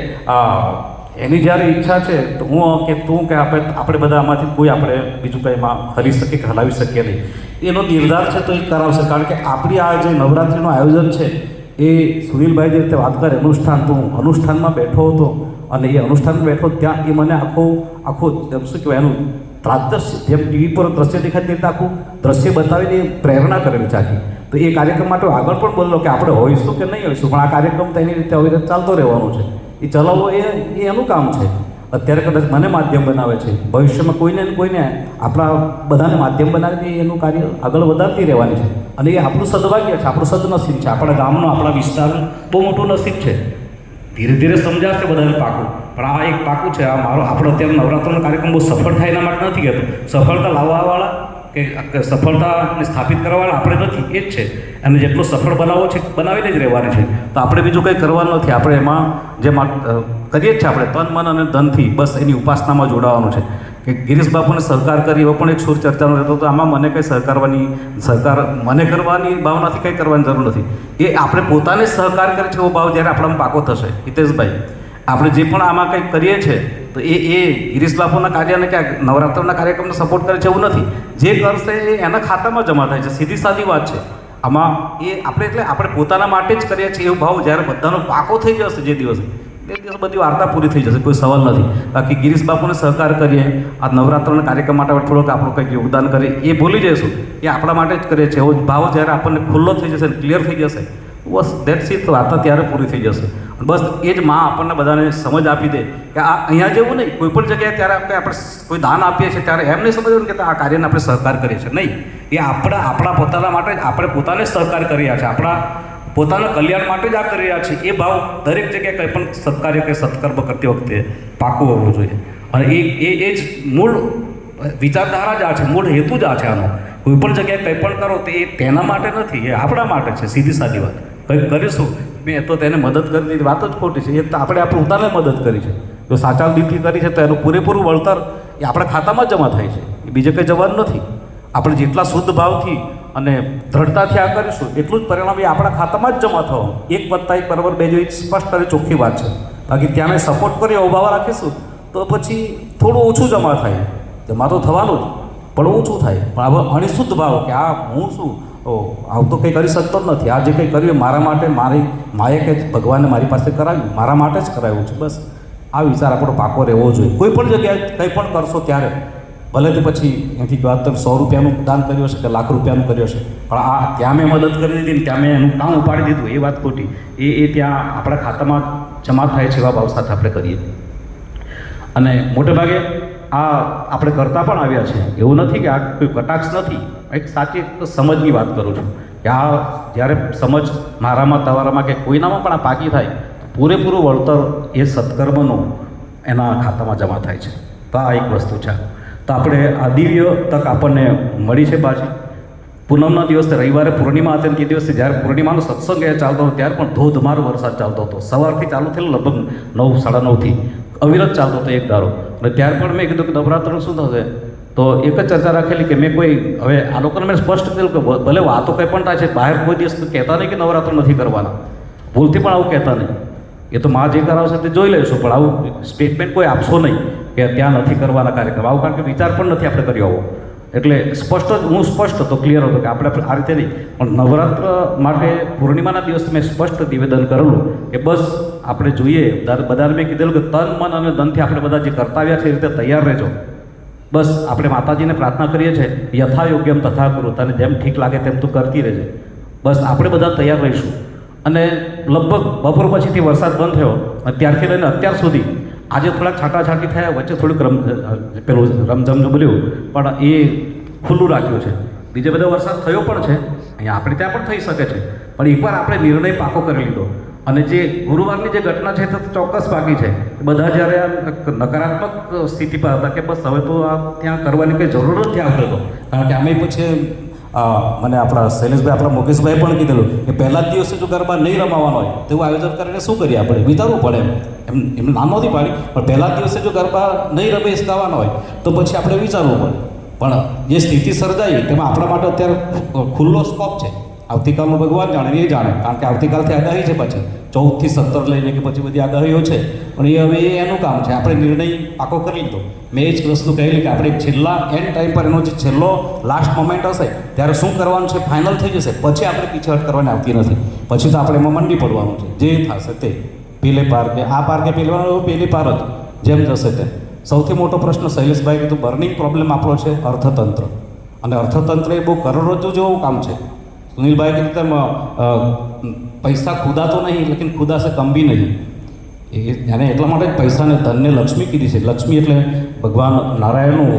એની જ્યારે ઈચ્છા છે તો હું કે તું કે આપણે બધા આમાંથી કોઈ આપણે બીજું કંઈ એમાં હરી શકીએ કે હલાવી શકીએ નહીં, એનો નિર્ધાર છે તો એ કરાવશે. કારણ કે આપણી આ જે નવરાત્રિનું આયોજન છે એ સુનિલભાઈ જે રીતે વાત કરે અનુષ્ઠાન, તો હું અનુષ્ઠાનમાં બેઠો હતો અને એ અનુષ્ઠાનમાં બેઠો ત્યાં એ મને આખું શું કહેવાય એનું દ્રશ્ય, જેમ ટીવી પર દ્રશ્ય દેખાય તે રીતે આખું દ્રશ્ય બતાવીને પ્રેરણા કરેલી છે આખી. તો એ કાર્યક્રમ માટે આગળ પણ બોલેલો કે આપણે હોઈશું કે નહીં હોઈશું, પણ આ કાર્યક્રમ તો એની રીતે આવી રીતે ચાલતો રહેવાનો છે. એ ચલાવવો એ એનું કામ છે. અત્યારે કદાચ મને માધ્યમ બનાવે છે, ભવિષ્યમાં કોઈને ને કોઈને આપણા બધાને માધ્યમ બનાવીને એનું કાર્ય આગળ વધારતી રહેવાની છે. અને એ આપણું સદભાગ્ય છે, આપણું સદનસીબ છે. આપણા ગામનું, આપણા વિસ્તારનું બહુ મોટું નસીબ છે. ધીરે ધીરે સમજાશે બધાને પાકું, પણ આ એક પાકું છે. આપણો અત્યારે નવરાત્રનો કાર્યક્રમ બહુ સફળ થાય એના માટે નથી કહેતો. સફળતા લાવવાવાળા કે સફળતાને સ્થાપિત કરવાવાળા આપણે નથી, એ જ છે. અને જેટલો સફળ બનાવવો છે બનાવીને જ રહેવાની છે. તો આપણે બીજું કંઈ કરવાનું નથી. આપણે એમાં જે કરીએ જ છે આપણે તન મન અને ધનથી બસ એની ઉપાસનામાં જોડાવાનું છે. કે ગિરીશ બાપુને સહકાર કરી એવો પણ એક સુર ચર્ચાનો રહેતો હતો. આમાં મને કંઈ સહકાર મને કરવાની ભાવનાથી કંઈ કરવાની જરૂર નથી. એ આપણે પોતાને સહકાર કરે છે એવો ભાવ જ્યારે આપણામાં પાકો થશે. હિતેશભાઈ, આપણે જે પણ આમાં કંઈક કરીએ છીએ તો એ ગિરીશ બાપુના કાર્યને કે નવરાત્રના કાર્યક્રમને સપોર્ટ કરે છે એવું નથી. જે કરશે એ એના ખાતામાં જમા થાય છે. સીધી સાદી વાત છે. આમાં એ આપણે પોતાના માટે જ કરીએ છીએ એવો ભાવ જ્યારે બધાનો પાકો થઈ જશે જે દિવસે, એ દિવસ બધી વાર્તા પૂરી થઈ જશે, કોઈ સવાલ નથી. બાકી ગિરીશ બાપુને સહકાર કરીએ, આ નવરાત્રના કાર્યક્રમ માટે થોડોક આપણું કંઈક યોગદાન કરીએ, એ ભૂલી જઈશું. એ આપણા માટે જ કરીએ છીએ એવો ભાવ જ્યારે આપણને ખુલ્લો થઈ જશે, ક્લિયર થઈ જશે, બસ દેટ્સ ઇટ. વાર્તા ત્યારે પૂરી થઈ જશે. બસ એ જ માં આપણને બધાને સમજ આપી દે કે આ અહીંયા જેવું નહીં, કોઈ પણ જગ્યાએ ત્યારે આપણે કોઈ દાન આપીએ છીએ ત્યારે એમ નહીં સમજવું કે આ કાર્યને આપણે સહકાર કરીએ છીએ. નહીં, એ આપણા પોતાના માટે જ આપણે પોતાને સહકાર કરી રહ્યા છે, આપણા પોતાના કલ્યાણ માટે જ આ કરી રહ્યા છે. એ ભાવ દરેક જગ્યાએ કંઈ પણ સત્કાર્ય કે સત્કર્મ કરતી વખતે પાકું હોવું જોઈએ. અને એ જ મૂળ વિચારધારા જ આ છે, મૂળ હેતુ જ આ છે આનો. કોઈ પણ જગ્યાએ કંઈ પણ કરો તો એ તેના માટે નથી, એ આપણા માટે છે. સીધી સાદી વાત. કંઈક કરીશું, મેં તો તેને મદદ કરી દીધી, વાત જ ખોટી છે. એ તો આપણે પોતાને મદદ કરી છે. જો સાચા દિલથી કરી છે તો એનું પૂરેપૂરું વળતર એ આપણા ખાતામાં જ જમા થાય છે. એ બીજે કંઈ જવાનું નથી. આપણે જેટલા શુદ્ધ ભાવથી અને દ્રઢતાથી આ કરીશું એટલું જ પરિણામ એ આપણા ખાતામાં જ જમા થવાનું. 1+1 = 2 જેવી સ્પષ્ટ અને ચોખ્ખી વાત છે. બાકી ત્યાં મેં સપોર્ટ કરી અભાવ રાખીશું તો પછી થોડું ઓછું જમા થાય. જમા તો થવાનું જ, પણ ઓછું થાય. પણ હવે અણિશુદ્ધ ભાવ કે આ હું શું, આવું તો કંઈ કરી શકતો જ નથી, આ જે કંઈ કર્યું મારા માટે, મારી માએ કે ભગવાને મારી પાસે કરાવ્યું, મારા માટે જ કરાવ્યું છે. બસ આ વિચાર આપણો પાકો રહેવો જોઈએ. કોઈ પણ જગ્યાએ કંઈ પણ કરશો ત્યારે ભલે તે પછી એથી વાત તમે 100 રૂપિયાનું દાન કર્યું હશે કે લાખ રૂપિયાનું કર્યું હશે, પણ ત્યાં મેં મદદ કરી દીધી ને ત્યાં મેં એનું કામ ઉપાડી દીધું, એ વાત ખોટી. એ ત્યાં આપણા ખાતામાં જમા થાય છે એવા ભાવ સાથે આપણે કરીએ. અને મોટે ભાગે આપણે કરતા પણ આવ્યા છે. એવું નથી કે આ કોઈ કટાક્ષ નથી, એક સાચી સમજની વાત કરું છું કે જ્યારે સમજ મારામાં, તમારામાં કે કોઈનામાં પણ આ પાકી થાય પૂરેપૂરું વળતર એ સત્કર્મનું એના ખાતામાં જમા થાય છે. તો આ એક વસ્તુ છે. તો આપણે આ દિવ્ય તક આપણને મળી છે પાછી. પૂનમના દિવસે રવિવારે પૂર્ણિમા હતી, તે દિવસે જ્યારે પૂર્ણિમાનો સત્સંગ એ ચાલતો હતો ત્યારે પણ ધોધમાર વરસાદ ચાલતો હતો. સવારથી ચાલુ થયેલો, લગભગ 9, 9:30 અવિરત ચાલતો હતો એક ધારો. અને ત્યાર પણ મેં કીધું કે નવરાત્રનું શું થશે, તો એક જ ચર્ચા રાખેલી કે મેં કોઈ હવે આ લોકોને મેં સ્પષ્ટ કીધું કે ભલે વાતો કંઈ પણ થાય છે, બહાર કોઈ દિવસ કહેતા નહીં કે નવરાત્ર નથી કરવાના, ભૂલથી પણ આવું કહેતા નહીં. એ તો માં જે કરાવશે તે જોઈ લઈશું, પણ આવું સ્ટેટમેન્ટ કોઈ આપશો નહીં કે ત્યાં નથી કરવાના કાર્યક્રમ, આવું કારણ કે વિચાર પણ નથી આપણે કર્યો આવો. એટલે હું સ્પષ્ટ હતો, ક્લિયર હતો કે આપણે આ રીતે નહીં. પણ નવરાત્ર માટે પૂર્ણિમાના દિવસે મેં સ્પષ્ટ નિવેદન કરેલું કે બસ આપણે જોઈએ, બધાને મેં કીધેલું કે તન મન અને ધનથી આપણે બધા જે કરતા આવ્યા છે એ રીતે તૈયાર રહેજો. બસ આપણે માતાજીને પ્રાર્થના કરીએ છીએ, યથા યોગ્યમ તથા કુરુ, તને જેમ ઠીક લાગે તેમ તું કરતી રહેજે. બસ આપણે બધા તૈયાર રહીશું. અને લગભગ બપોર પછીથી વરસાદ બંધ થયો અને ત્યારથી લઈને અત્યાર સુધી આજે થોડાક છાંટાછાંટી થયા, વચ્ચે થોડુંક પેલું રમઝમ બોલ્યું, પણ એ ખુલ્લું રાખ્યું છે. બીજે બધો વરસાદ થયો પણ છે, અહીંયા આપણે ત્યાં પણ થઈ શકે છે, પણ એકવાર આપણે નિર્ણય પાકો કરી લીધો. અને જે ગુરુવારની જે ઘટના છે તે ચોક્કસ બાકી છે. બધા જ્યારે આ નકારાત્મક સ્થિતિ પર હતા કે બસ હવે તો આ ત્યાં કરવાની કંઈ જરૂર નથી આવતો હતો. કારણ કે અમે પછી મને આપણા શૈલેષભાઈ, આપણા મુકેશભાઈ પણ કીધેલું કે પહેલા જ દિવસે જો ગરબા નહીં રમાવાનો હોય તો એવું આયોજન કરીને શું કરીએ, આપણે વિચારવું પડે. એમ નામ નહોતી પાડી, પણ પહેલા જ દિવસે જો ગરબા નહીં રમેશ ગાવાનો હોય તો પછી આપણે વિચારવું પડે. પણ જે સ્થિતિ સર્જાઈ તેમાં આપણા માટે અત્યારે ખુલ્લો સ્કોપ છે. આવતીકાલનું ભગવાન જાણે, એ જાણે, કારણ કે આવતીકાલથી આગાહી છે, પછી 14 થી 17 લઈને કે પછી બધી આગાહીઓ છે. પણ એ હવે એનું કામ છે, આપણે નિર્ણય પાકો કરી લીધો. મેં એ જ વસ્તુ કહેલી કે આપણે છેલ્લા એન્ડ ટાઈમ પર એનો જે છેલ્લો લાસ્ટ મોમેન્ટ હશે ત્યારે શું કરવાનું છે ફાઇનલ થઈ જશે, પછી આપણે પીછેહટ કરવાની આવતી નથી. પછી તો આપણે એમાં મંડી પડવાનું છે, જે થશે તે. પેલે પાર કે આ પાર કે પેલી પાર જ જેમ જશે તેમ. સૌથી મોટો પ્રશ્ન શૈલેષભાઈ કીધું, બર્નિંગ પ્રોબ્લેમ આપણો છે અર્થતંત્ર. અને અર્થતંત્ર એ બહુ કરોડરજ્જુ જેવું કામ છે. સુનિલભાઈ કીધું તેમ પૈસા ખુદા તો નહીં, લેકિન ખુદા સે કમ બી નહીં. એને એટલા માટે જ પૈસાને ધનને લક્ષ્મી કીધી છે. લક્ષ્મી એટલે ભગવાન નારાયણનું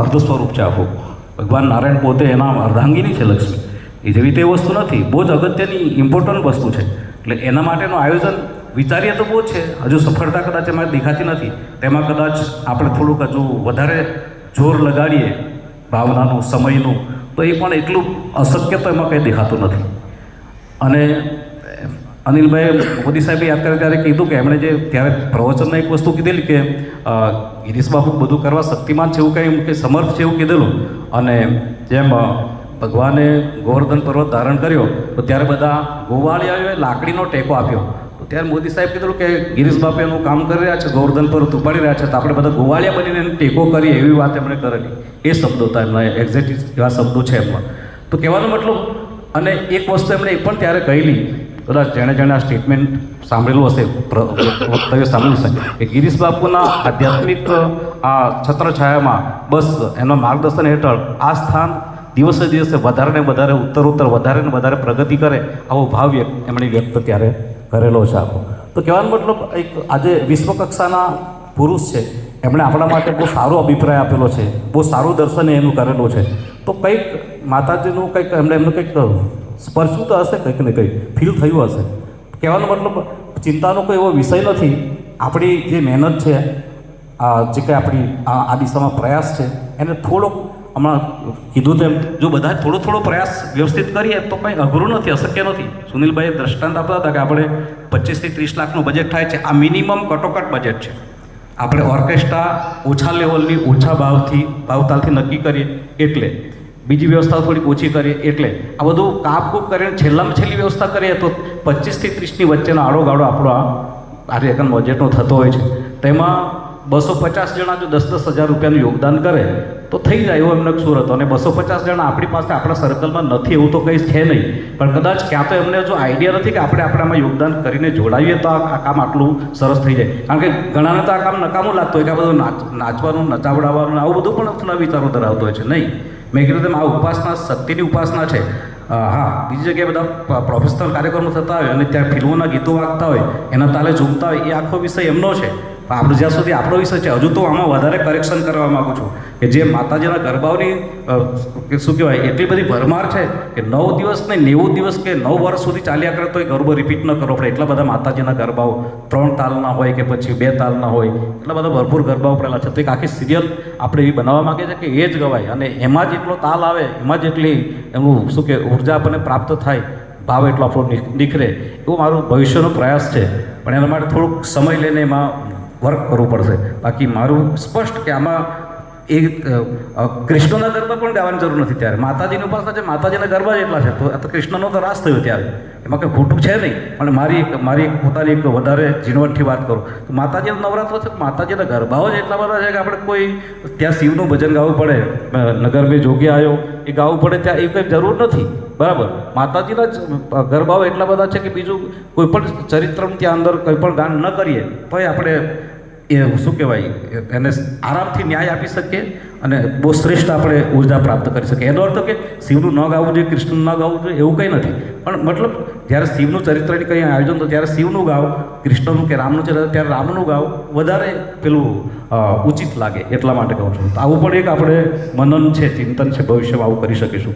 અર્ધ સ્વરૂપ છે આખું. ભગવાન નારાયણ પોતે એના અર્ધાંગીની છે લક્ષ્મી. એ જેવી તે વસ્તુ નથી, બહુ જ અગત્યની ઇમ્પોર્ટન્ટ વસ્તુ છે. એટલે એના માટેનું આયોજન વિચારીએ તો બહુ જ છે. હજુ સફળતા કદાચ એમાં દેખાતી નથી. તેમાં કદાચ આપણે થોડુંક હજુ વધારે જોર લગાડીએ ભાવનાનું, સમયનું, તો એ પણ એટલું અશક્ય તો એમાં કંઈ દેખાતું નથી. અને અનિલભાઈ મોદી સાહેબે યાદ કરે ત્યારે કીધું કે એમણે જે ત્યારે પ્રવચનમાં એક વસ્તુ કીધેલી કે ગિરીશ બાપુ બધું કરવા શક્તિમાન છે એવું કંઈ કે સમર્થ છે એવું કીધેલું. અને જેમ ભગવાને ગોવર્ધન પર્વત ધારણ કર્યો તો ત્યારે બધા ગોવાળિયાઓએ લાકડીનો ટેકો આપ્યો. તો ત્યારે મોદી સાહેબ કીધું કે ગિરીશ બાપુ એનું કામ કરી રહ્યા છે, ગોવર્ધન પર્વત ઉપાડી રહ્યા છે, તો આપણે બધા ગોવાળિયા બનીને એને ટેકો કરીએ, એવી વાત એમણે કરેલી. એ શબ્દો હતા એમના, એક્ઝેક્ટ એવા શબ્દો છે એમમાં. તો કહેવાનો મતલબ, અને એક વસ્તુ એમણે એ પણ ત્યારે કહેલી, કદાચ જેણે આ સ્ટેટમેન્ટ સાંભળેલું હશે, વક્તવ્ય સાંભળ્યું હશે, કે ગિરીશ બાપુના આધ્યાત્મિક આ છત્રછાયામાં બસ એના માર્ગદર્શન હેઠળ આ સ્થાન દિવસે દિવસે વધારે ને વધારે, ઉત્તરોત્તર વધારે ને વધારે પ્રગતિ કરે, આવો ભાવ એમણે વ્યક્ત ત્યારે કરેલો છે આખો. તો કહેવાનો મતલબ, એક આજે વિશ્વકક્ષાના પુરુષ છે, એમણે આપણા માટે બહુ સારો અભિપ્રાય આપેલો છે, બહુ સારું દર્શન એનું કરેલું છે. તો કંઈક માતાજીનું કંઈક એમનું કંઈક સ્પર્શ્યું તો હશે, કંઈક ને કંઈક ફીલ થયું હશે. કહેવાનો મતલબ, ચિંતાનો કોઈ એવો વિષય નથી. આપણી જે મહેનત છે, જે કંઈ આપણી આ દિશામાં પ્રયાસ છે, એને થોડોક હમણાં કીધું તેમ જો બધા થોડો પ્રયાસ વ્યવસ્થિત કરીએ તો કંઈ અઘરું નથી, અશક્ય નથી. સુનિલભાઈએ દ્રષ્ટાંત આપતા હતા કે આપણે 25 થી 30 લાખનું બજેટ થાય છે. આ મિનિમમ કટોકટ બજેટ છે. આપણે ઓર્કેસ્ટ્રા ઓછા લેવલની, ઓછા ભાવતાલથી નક્કી કરીએ એટલે, બીજી વ્યવસ્થા થોડીક ઓછી કરીએ એટલે, આ બધું કાપકૂપ કરીને છેલ્લામાં છેલ્લી વ્યવસ્થા કરીએ તો 25 થી 30ની વચ્ચેનો આડોગાળો આપણો આ કાર્યક્રમ બજેટનો થતો હોય છે. તેમાં 250 જણા જો 10-10 હજાર રૂપિયાનું યોગદાન કરે તો થઈ જાય એવો એમને સુર હતો. અને 250 જણા આપણી પાસે આપણા સર્કલમાં નથી એવું તો કંઈ છે નહીં, પણ કદાચ ક્યાં તો એમને જો આઈડિયા નથી કે આપણે આપણામાં યોગદાન કરીને જોડાવીએ તો આ કામ આટલું સરસ થઈ જાય. કારણ કે ઘણાને તો આ કામ નકામું લાગતું હોય કે આ બધું નાચવાનું, નચાવડાવવાનું, આવું બધું પણ વિચારો ધરાવતો હોય છે. નહીં, મેં કીધું તેમ આ ઉપાસના શક્તિની ઉપાસના છે. હા, બીજી જગ્યાએ બધા પ્રોફેશનલ કાર્યક્રમો થતા હોય અને ત્યાં ફિલ્મોના ગીતો વાગતા હોય, એના તાલે ઝૂમતા હોય, એ આખો વિષય એમનો છે. આપણે જ્યાં સુધી આપણો વિષય છે, હજુ તો આમાં વધારે કરેક્શન કરવા માગું છું કે જે માતાજીના ગરબાઓની શું કહેવાય એટલી બધી ભરમાર છે કે 9 દિવસ ને 90 દિવસ કે 9 વર્ષ સુધી ચાલ્યા કરે તો એ ગરબો રિપીટ ન કરવો પડે. એટલા બધા માતાજીના ગરબાઓ 3 તાલના હોય કે પછી 2 તાલના હોય, એટલા બધા ભરપૂર ગરબાઓ પડેલા છે. તો એક આખી સિરિયલ આપણે એવી બનાવવા માગીએ છીએ કે એ જ ગવાય અને એમાં જ એટલો તાલ આવે, એમાં જ એટલી એનું શું કે ઉર્જા આપણને પ્રાપ્ત થાય, ભાવ એટલો આપણો નીકળે, એવું મારું ભવિષ્યનો પ્રયાસ છે. પણ એના માટે થોડુંક સમય લઈને એમાં વર્ક કરવું પડશે. બાકી મારું સ્પષ્ટ કે આમાં એ કૃષ્ણના ગરબા પણ ગાવાની જરૂર નથી ત્યારે માતાજીની ઉપાસના છે, માતાજીના ગરબા જ એટલા છે, તો આ તો કૃષ્ણનો તો રાસ થયો ત્યારે, એમાં કંઈ ખોટું છે નહીં. પણ મારી એક પોતાની એક વધારે ઝીણવટથી વાત કરું તો માતાજીના નવરાત્ર છે, માતાજીના ગરબાઓ જ એટલા બધા છે કે આપણે કોઈ ત્યાં શિવનું ભજન ગાવું પડે, નગર મેં જોગી આવ્યો એ ગાવું પડે, ત્યાં એ કંઈ જરૂર નથી. બરાબર, માતાજીના જ ગરબાઓ એટલા બધા છે કે બીજું કોઈ પણ ચરિત્રનું ત્યાં અંદર કંઈ પણ ગાન ન કરીએ તો આપણે એ શું કહેવાય એને આરામથી ન્યાય આપી શકીએ અને બહુ શ્રેષ્ઠ આપણે ઉર્જા પ્રાપ્ત કરી શકીએ. એનો અર્થ કે શિવનું ન ગાવું જોઈએ, કૃષ્ણનું ન ગાવું જોઈએ એવું કંઈ નથી, પણ મતલબ જ્યારે શિવનું ચરિત્રની કંઈ આયોજન તો ત્યારે શિવનું ગાવ, કૃષ્ણનું કે રામનું ચરિત્ર ત્યારે રામનું ગાવ વધારે પેલું ઉચિત લાગે, એટલા માટે કહું છું. તો આવું પણ એક આપણે મનન છે, ચિંતન છે, ભવિષ્યમાં આવું કરી શકીશું.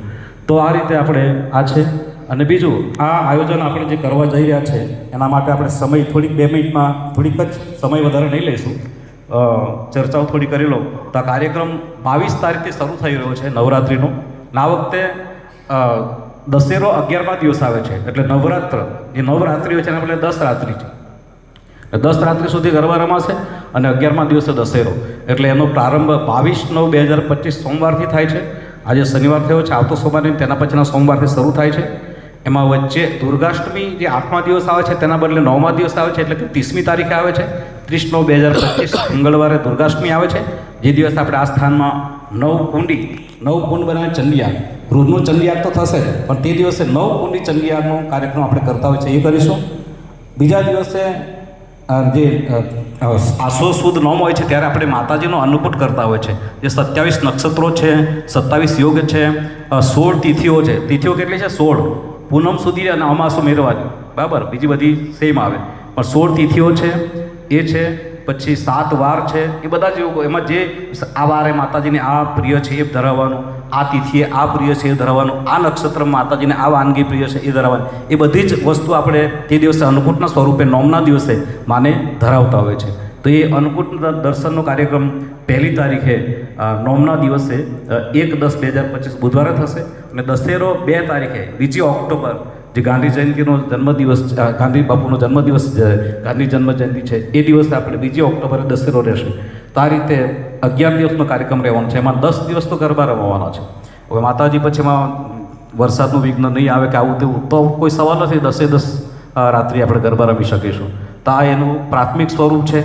તો આ રીતે આપણે આ છે. અને બીજું આ આયોજન આપણે જે કરવા જઈ રહ્યા છે એના માટે આપણે સમય થોડીક 2 મિનિટમાં થોડીક જ સમય વધારે નહીં લઈશું, ચર્ચાઓ થોડી કરી લો. તો આ કાર્યક્રમ 22 તારીખથી શરૂ થઈ રહ્યો છે નવરાત્રિનો. આ વખતે દશેરો 11મા દિવસ આવે છે, એટલે નવરાત્ર જે નવરાત્રિ હોય છે એના બદલે 10 રાત્રિ છે. 10 રાત્રિ સુધી ગરબા રમાશે અને 11મા દિવસે દશેરો, એટલે એનો પ્રારંભ 22/9/2025 સોમવારથી થાય છે. આજે શનિવાર થયો છે, આવતો સોમવારની તેના પછીના સોમવારથી શરૂ થાય છે. એમાં વચ્ચે દુર્ગાષ્ટમી જે 8મા દિવસ આવે છે તેના બદલે 9મા દિવસ આવે છે, એટલે કે 30મી તારીખે આવે છે. 30/9/2025 મંગળવારે દુર્ગાષ્ટમી આવે છે, જે દિવસ આપણે આ સ્થાનમાં 9 કુંડ બનાવે ચંડીયાગ. રોજનું ચંડીયાગ તો થશે જ, પણ તે દિવસે 9 કુંડી ચંડીયાગનો કાર્યક્રમ આપણે કરતા હોય છે, એ કરીશું. બીજા દિવસે જે આસો સુદ નોમ હોય છે ત્યારે આપણે માતાજીનો અન્નકૂટ કરતા હોય છે, જે 27 નક્ષત્રો છે, 27 યોગ છે, 16 તિથિઓ છે. તિથિઓ કેટલી છે? 16. પૂનમ સુધી અને અમાસો મેળવાની, બરાબર, બીજી બધી સેમ આવે, પણ 16 તિથિઓ છે એ છે. પછી 7 વાર છે, એ બધા જ યોગો, એમાં જે આ વારે માતાજીને આ પ્રિય છે એ ધરાવવાનું, આ તિથિએ આ પ્રિય છે એ ધરાવવાનું, આ નક્ષત્ર માતાજીને આ વાનગી પ્રિય છે એ ધરાવવાનું, એ બધી જ વસ્તુ આપણે તે દિવસે અન્નકૂટના સ્વરૂપે નોમના દિવસે માને ધરાવતા હોય છે. તો એ અન્નકૂટ દર્શનનો કાર્યક્રમ 1લી તારીખે નોમના દિવસે 1/10/2025 બુધવારે થશે, અને દશેરો 2 તારીખે 2 ઓક્ટોબર જે ગાંધી જયંતિનો જન્મદિવસ, ગાંધી બાપુનો જન્મદિવસ, ગાંધી જન્મ જયંતિ છે, એ દિવસે આપણે 2 ઓક્ટોબરે દશેરો રહેશે. તો આ રીતે 11 દિવસનો કાર્યક્રમ રહેવાનો છે, એમાં 10 દિવસ તો ગરબા રમવાના છે. હવે માતાજી પછી એમાં વરસાદનું વિઘ્ન નહીં આવે કે આવું તેવું તો કોઈ સવાલ નથી, 10 રાત્રિ આપણે ગરબા રમી શકીશું. તો આ એનું પ્રાથમિક સ્વરૂપ છે.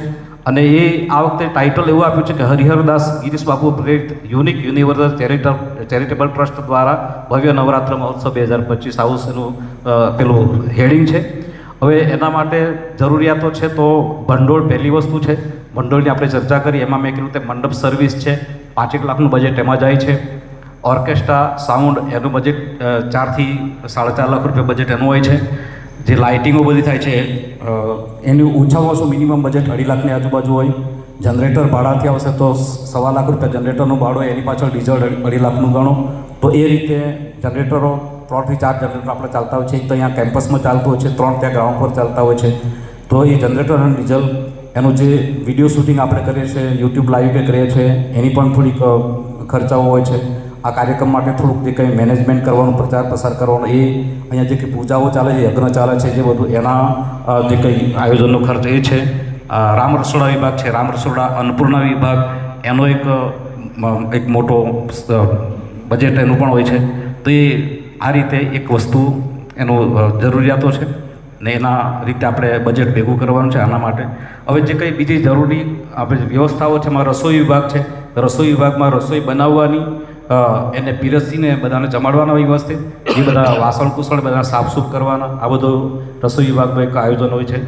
અને એ આ વખતે ટાઇટલ એવું આપ્યું છે કે હરિહરદાસ ગિરીશ બાપુ પ્રેરિત યુનિક યુનિવર્સલ ચેરિટેબલ ટ્રસ્ટ દ્વારા ભવ્ય નવરાત્ર મહોત્સવ 2025 આવું એનું પેલું હેડિંગ છે. હવે એના માટે જરૂરિયાતો છે, તો ભંડોળ પહેલી વસ્તુ છે. ભંડોળની આપણે ચર્ચા કરી, એમાં મેં કીધું તે મંડપ સર્વિસ છે, 5 લાખનું બજેટ એમાં જાય છે. ઓર્કેસ્ટ્રા સાઉન્ડ એનું બજેટ 4 થી 4.5 લાખ રૂપિયા બજેટ એનું હોય છે. જે લાઇટિંગો બધી થાય છે એનું ઓછામાં ઓછું મિનિમમ બજેટ 2.5 લાખની આજુબાજુ હોય. જનરેટર ભાડાથી આવશે તો 1.25 લાખ રૂપિયા જનરેટરનું ભાડું, એની પાછળ ડીઝલ 2.5 લાખનું ગણો. તો એ રીતે જનરેટરો 3 થી 4 જનરેટર આપણે ચાલતા હોય છે. એક તો અહીંયા કેમ્પસમાં ચાલતું હોય છે, 3 ત્યાં ગ્રાઉન્ડ પર ચાલતા હોય છે. તો એ જનરેટર અને ડીઝલ એનું જે વિડીયો શૂટિંગ આપણે કરીએ છીએ, યુટ્યુબ લાઈવ કે કરીએ છીએ, એની પણ થોડીક ખર્ચાઓ હોય છે. આ કાર્યક્રમ માટે થોડુંક જે કંઈ મેનેજમેન્ટ કરવાનું, પ્રચાર પ્રસાર કરવાનો, એ અહીંયા જે કંઈ પૂજાઓ ચાલે છે, યજ્ઞ ચાલે છે, જે બધું એના જે કંઈ આયોજનનો ખર્ચ એ છે. રામ રસોડા વિભાગ છે, રામ રસોડા અન્નપૂર્ણા વિભાગ, એનો એક મોટો બજેટ એનું પણ હોય છે. તો એ આ રીતે એક વસ્તુ એનું જરૂરિયાતો છે ને એના રીતે આપણે બજેટ ભેગું કરવાનું છે આના માટે. હવે જે કંઈ બીજી જરૂરી આપણે વ્યવસ્થાઓ છે, એમાં રસોઈ વિભાગ છે. રસોઈ વિભાગમાં રસોઈ બનાવવાની, એને પીરસીને બધાને જમાડવાના વ્યવસ્થિત, એ બધા વાસણ કુસણ બધા સાફસૂફ કરવાના, આ બધું રસોઈ વિભાગનું એક આયોજન હોય છે.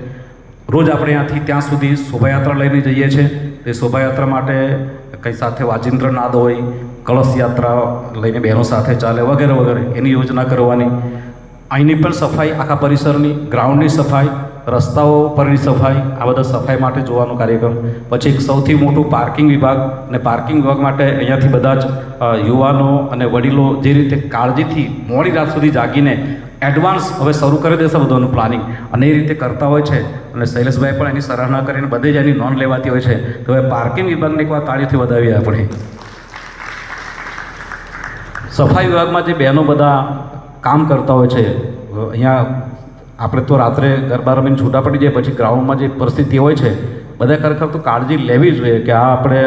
રોજ આપણે અહીંયાથી ત્યાં સુધી શોભાયાત્રા લઈને જઈએ છીએ. તે શોભાયાત્રા માટે કંઈ સાથે વાજિંદ્ર નાદ હોય, કળશ યાત્રા લઈને બહેનો સાથે ચાલે, વગેરે વગેરે, એની યોજના કરવાની. અહીંની પણ સફાઈ, આખા પરિસરની, ગ્રાઉન્ડની સફાઈ, રસ્તાઓ પરની સફાઈ, આ બધા સફાઈ માટે જોવાનો કાર્યક્રમ. પછી એક સૌથી મોટું પાર્કિંગ વિભાગ, અને પાર્કિંગ વિભાગ માટે અહીંયાથી બધા જ યુવાનો અને વડીલો જે રીતે કાળજીથી મોડી રાત સુધી જાગીને એડવાન્સ હવે શરૂ કરી દેશે બધાનું પ્લાનિંગ, અને એ રીતે કરતા હોય છે. અને શૈલેષભાઈ પણ એની સરાહના કરીને બધે જ એની નોંધ લેવાતી હોય છે. તો હવે પાર્કિંગ વિભાગને એકવાર તાળીથી વધાવીએ આપણે. સફાઈ વિભાગમાં જે બહેનો બધા કામ કરતા હોય છે, અહીંયા આપણે તો રાત્રે ગરબા રમીને છૂટા પડી જાય, પછી ગ્રાઉન્ડમાં જે પરિસ્થિતિ હોય છે, બધા ખરેખર તો કાળજી લેવી જોઈએ કે આ આપણે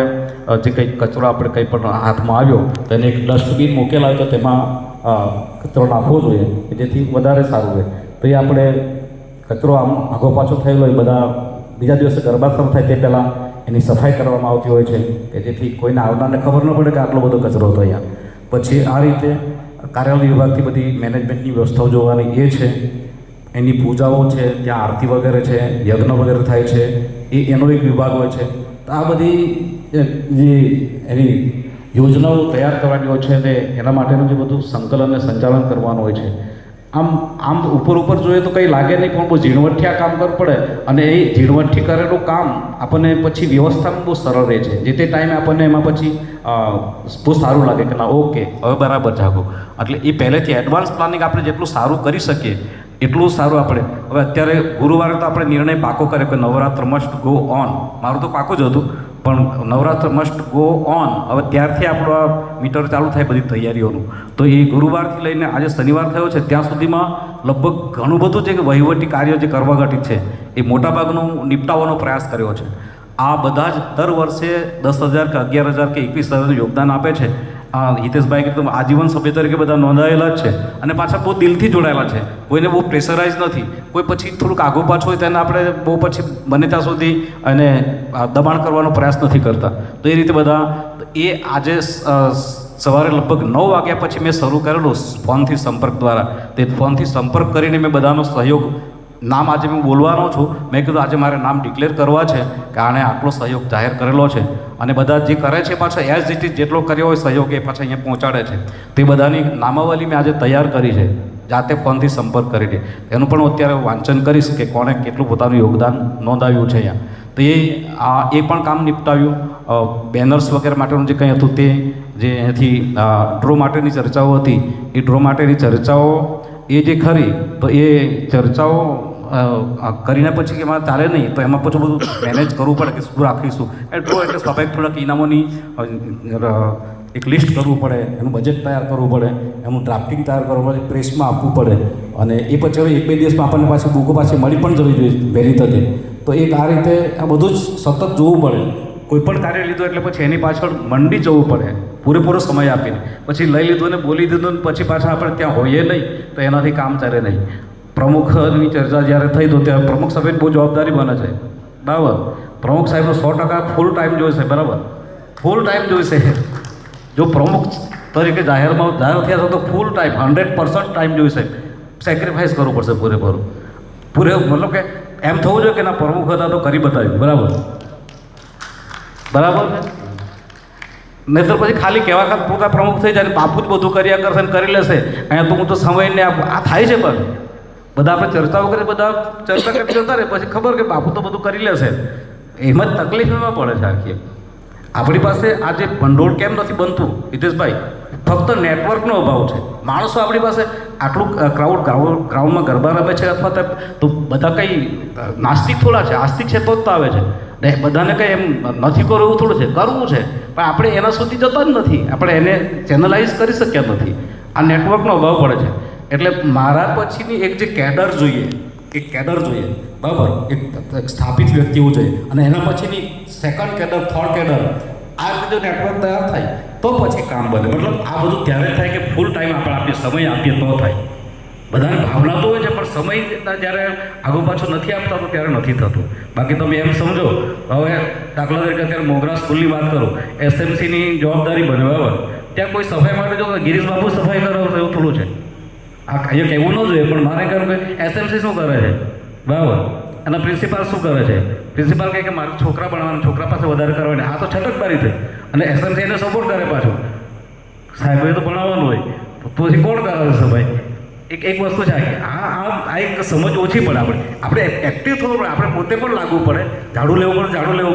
જે કંઈ કચરો આપણે કંઈ પણ હાથમાં આવ્યો તો એને એક ડસ્ટબિન મૂકેલા હોય તો તેમાં કચરો નાખવો જોઈએ કે જેથી વધારે સારું રહે. તો એ આપણે કચરો આમ આગો પાછો થયેલો હોય બધા બીજા દિવસે ગરબા શરૂ થાય તે પહેલાં એની સફાઈ કરવામાં આવતી હોય છે કે જેથી કોઈને આવનારને ખબર ન પડે કે આટલો બધો કચરો હતો અહીંયા. પછી આ રીતે કાર્યાલય વિભાગથી બધી મેનેજમેન્ટની વ્યવસ્થાઓ જોવાની એ છે. એની પૂજાઓ છે, ત્યાં આરતી વગેરે છે, યજ્ઞ વગેરે થાય છે, એનો એક વિભાગ હોય છે. તો આ બધી જે એની યોજનાઓ તૈયાર કરવાની હોય છે ને એના માટેનું જે બધું સંકલન અને સંચાલન કરવાનું હોય છે. આમ ઉપર જોઈએ તો કંઈ લાગે નહીં, પણ બહુ ઝીણવટથી આ કામ કરવું પડે અને એ ઝીણવટથી કરેલું કામ આપણને પછી વ્યવસ્થામાં બહુ સરળ રહે છે. જે તે ટાઈમે આપણને એમાં પછી બહુ સારું લાગે કે ના ઓકે હવે બરાબર જાગો. એટલે એ પહેલેથી એડવાન્સ પ્લાનિંગ આપણે જેટલું સારું કરી શકીએ એટલું સારું. આપણે હવે અત્યારે ગુરુવારે તો આપણે નિર્ણય પાકો કર્યો કે નવરાત્ર મસ્ટ ગો ઓન. મારું તો પાકું જ હતું, પણ નવરાત્ર મસ્ટ ગો ઓન હવે ત્યારથી આપણો આ મીટર ચાલુ થાય બધી તૈયારીઓનું. તો એ ગુરુવારથી લઈને આજે શનિવાર થયો છે ત્યાં સુધીમાં લગભગ ઘણું બધું જે વહીવટી કાર્ય જે કરવા ઘટિત છે એ મોટાભાગનું નિપટાવવાનો પ્રયાસ કર્યો છે. આ બધા જ દર વર્ષે 10,000 કે 11,000 કે 21,000 યોગદાન આપે છે. હિતેશભાઈ એકદમ આજીવન સભ્ય તરીકે બધા નોંધાયેલા જ છે અને પાછા બહુ દિલથી જોડાયેલા છે. કોઈને બહુ પ્રેશરાઇઝ નથી. કોઈ પછી થોડુંક આગો પાછું હોય તેને આપણે બહુ પછી બને ત્યાં સુધી એને દબાણ કરવાનો પ્રયાસ નથી કરતા. તો એ રીતે બધા એ આજે સવારે લગભગ 9 વાગ્યા પછી મેં શરૂ કરેલું ફોનથી સંપર્ક દ્વારા. તે ફોનથી સંપર્ક કરીને મેં બધાનો સહયોગ નામ આજે હું બોલવાનો છું. મેં કીધું આજે મારે નામ ડિક્લેર કરવા છે કે આણે આટલો સહયોગ જાહેર કરેલો છે અને બધા જે કરે છે પાછા એઝ ઇટ ઇઝ જેટલો કર્યો હોય સહયોગ એ પાછા અહીંયા પહોંચાડે છે. તે બધાની નામાવલી મેં આજે તૈયાર કરી છે, જાતે ફોનથી સંપર્ક કરીને. એનું પણ અત્યારે વાંચન કરીશ કે કોણે કેટલું પોતાનું યોગદાન નોંધાવ્યું છે અહીંયા. તો એ પણ કામ નિપટાવ્યું. બેનર્સ વગેરે માટેનું જે કંઈ હતું તે જે અહીંયાથી ડ્રો માટેની ચર્ચાઓ હતી એ ડ્રો માટેની ચર્ચાઓ એ જે ખરી તો એ ચર્ચાઓ કરીને પછી કે એમાં ચાલે નહીં તો એમાં પછી બધું મેનેજ કરવું પડે કે શું રાખીશું. એ ડ્રો એટલે સ્વાભાવિક થોડાક ઇનામોની એક લિસ્ટ કરવું પડે, એનું બજેટ તૈયાર કરવું પડે, એનું ડ્રાફ્ટિંગ તૈયાર કરવું પડે, પ્રેસમાં આપવું પડે અને એ પછી હવે 1-2 દિવસમાં આપણને પાછી બુકો પાછી મળી પણ જવી જોઈએ વહેલી તકે. તો એક આ રીતે આ બધું જ સતત જોવું પડે. કોઈ પણ કાર્ય લીધું એટલે પછી એની પાછળ મંડી જવું પડે પૂરેપૂરો સમય આપીને. પછી લઈ લીધું ને બોલી દીધું ને પછી પાછા આપણે ત્યાં હોઈએ નહીં તો એનાથી કામ ચાલે નહીં. પ્રમુખની ચર્ચા જ્યારે થઈ તો ત્યારે પ્રમુખ સાહેબ બહુ જવાબદારી બને છે. બરાબર, પ્રમુખ સાહેબનો 100% ફૂલ ટાઈમ જોઈશે. બરાબર, ફૂલ ટાઈમ જોઈશે. જો પ્રમુખ તરીકે જાહેર થયા છો તો ફૂલ ટાઈમ 100% ટાઈમ જોઈશે. સેક્રિફાઈસ કરવું પડશે પૂરેપૂરું. મતલબ કે એમ થવું જોઈએ કે ના પ્રમુખ હતા તો કરી બતાવ્યું. બરાબર ને? નહીં તો પછી ખાલી કહેવા ખાતર પોતા પ્રમુખ થઈ જાય, બાપુ જ બધું કર્યા કરશે ને કરી લેશે. અહીંયા તો હું તો સમયને આ થાય છે. પણ બધા આપણે ચર્ચાઓ કરીએ, બધા ચર્ચા કરી જતા રહે, પછી ખબર કે બાપુ તો બધું કરી લેશે. એમાં જ તકલીફ એમાં પડે છે આખી. આપણી પાસે આજે ભંડોળ કેમ નથી બનતું હિતેશભાઈ? ફક્ત નેટવર્કનો અભાવ છે. માણસો આપણી પાસે આટલું ગ્રાઉન્ડમાં ગરબા રમે છે અથવા તો બધા કંઈ નાસ્તિક થોડા છે, આસ્તિક છે તો જ આવે છે. બધાને કંઈ એમ નથી કરવું એવું થોડું છે, કરવું છે પણ આપણે એના સુધી જતા જ નથી. આપણે એને ચેનલાઇઝ કરી શક્યા નથી. આ નેટવર્કનો અભાવ પડે છે. એટલે મારા પછીની એક જે કેડર જોઈએ, એક કેડર જોઈએ. બરાબર, એક સ્થાપિત વ્યક્તિઓ જોઈએ અને એના પછીની સેકન્ડ કેડર, થર્ડ કેડર, આ રીતે નેટવર્ક તૈયાર થાય તો પછી કામ બને. મતલબ આ બધું ત્યારે થાય કે ફૂલ ટાઈમ આપણે આપીએ, સમય આપીએ તો થાય. બધાને ભાવના તો હોય છે પણ સમય જ્યારે આગો પાછો નથી આપતા તો ત્યારે નથી થતું. બાકી તમે એમ સમજો, હવે દાખલા તરીકે અત્યારે મોગરા સ્કૂલની વાત કરું, SMCની જવાબદારી બને. બરાબર, ત્યાં કોઈ સફાઈ માટે જો ગિરીશ બાબુ સફાઈ કરાવશે એવું થોડું છે. આ અહીંયા કહેવું ન જોઈએ પણ મારે કહ્યું કે SMC શું કરે છે? બરાબર, અને પ્રિન્સિપાલ શું કરે છે? પ્રિન્સિપાલ કહે કે મારા છોકરા ભણવાના, છોકરા પાસે વધારે કરવાની. આ તો છટકબારી થઈ. અને SMC એને સપોર્ટ કરે પાછું. સાહેબે તો ભણાવવાનું હોય તો પછી કોણ કરાવે છે ભાઈ? એક વસ્તુ છે કે આ એક સમજ ઓછી પડે. આપણે એક્ટિવ થવું પડે, આપણે પોતે પણ લાગવું પડે. ઝાડુ લેવું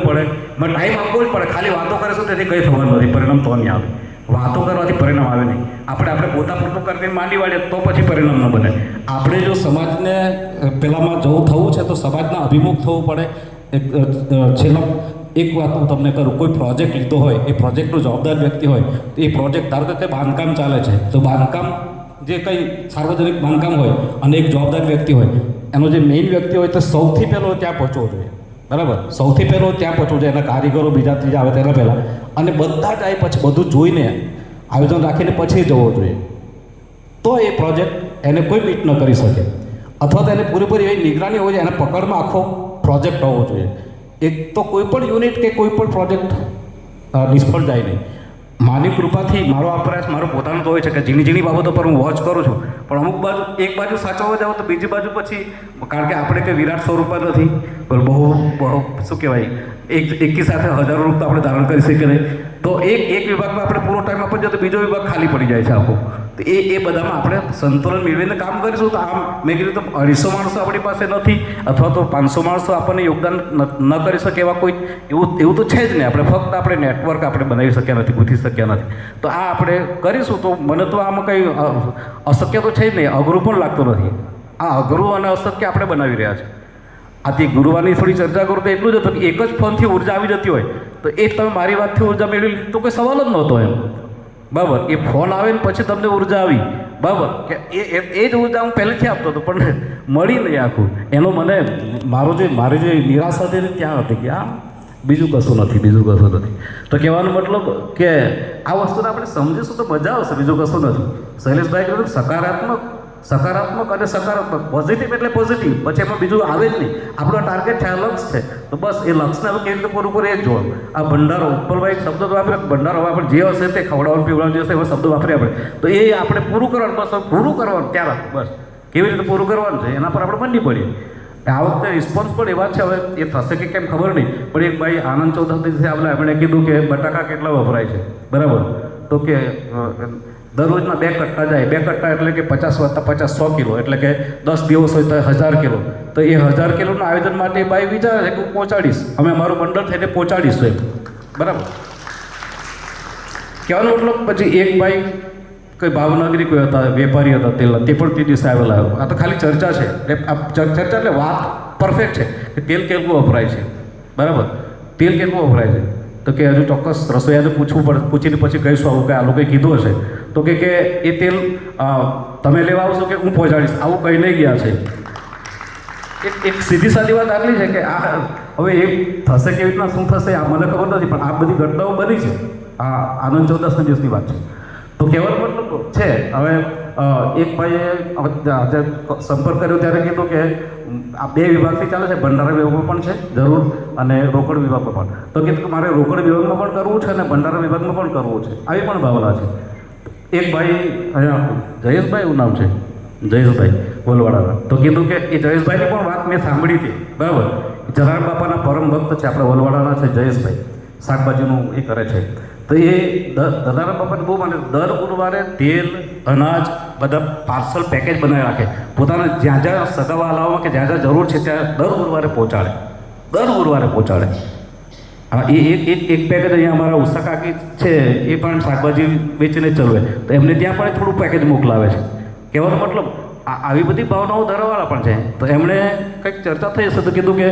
પડે, પણ ટાઈમ આપવો જ પડે. ખાલી વાતો કરીશું તેથી કંઈ થવાનું નથી, પરિણામ તો નહીં આવે. વાતો કરવાથી પરિણામ આવે નહીં. આપણે પોતા પૂરતું કરીને માંડી વાળીએ તો પછી પરિણામ ન બને. આપણે જો સમાજને પહેલાંમાં થવું છે તો સમાજના અભિમુખ થવું પડે. છેલ્લા એક વાત હું તમને કરું, કોઈ પ્રોજેક્ટ લીધો હોય, એ પ્રોજેક્ટનો જવાબદાર વ્યક્તિ હોય તો એ પ્રોજેક્ટ ધારો કે બાંધકામ ચાલે છે તો બાંધકામ જે કંઈ સાર્વજનિક બાંધકામ હોય અને એક જવાબદાર વ્યક્તિ હોય, એનો જે મેઇન વ્યક્તિ હોય તો સૌથી પહેલો ત્યાં પહોંચવો જોઈએ. બરાબર. સૌથી પહેલું ત્યાં પહોંચવું છે, એના કારીગરો બીજા ત્રીજા આવે તેના પહેલાં, અને બધા જ આવી પછી બધું જોઈને આયોજન રાખીને પછી જવો જોઈએ. તો એ પ્રોજેક્ટ એને કોઈ બીટ ન કરી શકે, અથવા તો એને પૂરેપૂરી એવી નિગરાની હોવી જોઈએ, એના પકડમાં આખો પ્રોજેક્ટ હોવો જોઈએ. એક તો કોઈ પણ યુનિટ કે કોઈ પણ પ્રોજેક્ટ નિષ્ફળ જાય નહીં. માની કૃપાથી મારો આ પ્રયાસ મારો પોતાનો તો હોય છે કે ઝીણી ઝીણી બાબતો પર હું વોચ કરું છું, પણ અમુક બાજુ એક બાજુ સાચવવા જાવ તો બીજી બાજુ પછી, કારણ કે આપણે કંઈ વિરાટ સ્વરૂપમાં નથી, પણ બહુ શું કહેવાય, એકી સાથે હજારો રૂપ તો આપણે ધારણ કરી શકીએ નહીં. તો એક વિભાગમાં આપણે પૂરો ટાઈમ આપી દઈએ તો બીજો વિભાગ ખાલી પડી જાય છે આખો. તો એ બધામાં આપણે સંતુલન મેળવીને કામ કરીશું. તો આમ મેં કીધું તો 250 માણસો આપણી પાસે નથી, અથવા તો 500 માણસો આપણને યોગદાન ન કરી શકે એવા કોઈ એવું તો છે જ નહીં. આપણે નેટવર્ક આપણે બનાવી શક્યા નથી, ગૂંથી શક્યા નથી. તો આ આપણે કરીશું. તો મને તો આમાં કંઈ અશક્ય તો છે જ નહીં, અઘરું પણ લાગતું નથી. આ અઘરું અને અશક્ય આપણે બનાવી રહ્યા છે. આથી ગુરુવારની થોડી ચર્ચા કરું તો એટલું જ હતું કે એક જ ફોનથી ઉર્જા આવી જતી હોય તો એ તમે મારી વાતથી ઉર્જા મેળવી લીધી તો કોઈ સવાલ જ નહોતો એમ. બરાબર. એ ફોન આવે ને પછી તમને ઉર્જા આવી, બરાબર, કે એ જ ઉર્જા હું પહેલેથી આપતો હતો પણ મળી નહીં આખું. એનો મને મારી જે નિરાશા હતી ને ત્યાં હતી કે બીજું કશું નથી. તો કહેવાનો મતલબ કે આ વસ્તુને આપણે સમજીશું તો મજા આવશે, બીજું કશું નથી. શૈલેષભાઈ કહ્યું સકારાત્મક અને સકારાત્મક, પોઝિટિવ એટલે પોઝિટિવ, પછી એમાં બીજું આવે જ નહીં. આપણો ટાર્ગેટ છે, આ લક્ષ્ય છે, તો બસ એ લક્ષ્યને હવે કેવી રીતે પૂરું કરે એ જ જોવાનું. આ ભંડારો ઉપરભાઈ શબ્દ તો વાપરે, ભંડારો આપણે જે હશે તે ખવડાવવાનું પીવડાવવાનું જે હશે એવા શબ્દો વાપરીએ આપણે, તો એ આપણે પૂરું કરવાનું, બસ પૂરું કરવાનું. ત્યારે બસ કેવી રીતે પૂરું કરવાનું છે એના પર આપણે મંડી પડીએ. આ વખતે રિસ્પોન્સ પણ એવા છે, હવે એ થશે કે કેમ ખબર નહીં, પણ એક ભાઈ આનંદ ચૌધરી આપણે એમણે કીધું કે બટાકા કેટલા વપરાય છે, બરાબર, તો કે દરરોજના 2 કટ્ટા જાય. 2 કટ્ટા એટલે કે 50 + 50 100 કિલો, એટલે કે 10 દિવસ હોય તો 1000 કિલો. તો એ 1000 કિલોના આયોજન માટે ભાઈ વિચારે છે કે હું પહોંચાડીશ, અમે અમારું મંડળ થઈને પહોંચાડીશું એમ, બરાબર. કહેવાનો મતલબ પછી એક ભાઈ કોઈ ભાવનગરી કોઈ હતા, વેપારી હતા તેલના, તે પણ તે દિવસે આવેલા. આ તો ખાલી ચર્ચા છે, ચર્ચા એટલે વાત પરફેક્ટ છે કે તેલ કેટલું વપરાય છે, બરાબર, તેલ કેટલું વપરાય છે. તો કે હજુ ચોક્કસ રસોઈયાને પૂછીને પછી કહીશું આવું કે આ લોકોએ કીધું હશે. તો કે એ તેલ તમે લેવા આવશો કે હું પહોંચાડીશ, આવું કહીને ગયા છે. એક સીધી સાદી વાત આટલી છે કે આ હવે એ થશે કેવી રીતના, શું થશે આ મને ખબર નથી, પણ આ બધી ઘટનાઓ બની છે. આ આનંદ ચૌદસના દિવસની વાત છે. તો કહેવાનો મતલબ છે, હવે એક ભાઈએ આજે સંપર્ક કર્યો ત્યારે કીધું કે આ 2 વિભાગથી ચાલે છે, ભંડારા વિભાગમાં પણ છે જરૂર અને રોકડ વિભાગમાં પણ. તો કીધું કે મારે રોકડ વિભાગમાં પણ કરવું છે અને ભંડારા વિભાગમાં પણ કરવું છે, આવી પણ ભાવના છે. એક ભાઈ અહીંયા જયેશભાઈ એવું નામ છે, જયેશભાઈ વલવાડાના, તો કીધું કે એ જયેશભાઈની પણ વાત મેં સાંભળી હતી, બરાબર. જલારામ બાપાના પરમ ભક્ત છે, આપણે વલવાડાના છે જયેશભાઈ, શાકભાજીનું એ કરે છે. તો એ જલારામ બાપાને બહુ માને, દર ગુરુવારે તેલ અનાજ બધા પાર્સલ પેકેજ બનાવી રાખે, પોતાના જ્યાં સગાવાલાઓમાં કે જ્યાં જરૂર છે ત્યાં દર ગુરુવારે પહોંચાડે. હા, એક પેકેજ અહીંયા અમારા ઉષા કાકી છે, એ પણ શાકભાજી વેચીને ચલવે, તો એમને ત્યાં પણ થોડું પેકેજ મોકલાવે છે. કહેવાનો મતલબ આવી બધી ભાવનાઓ ધરાવવાળા પણ છે. તો એમણે કંઈક ચર્ચા થઈ હશે તો કીધું કે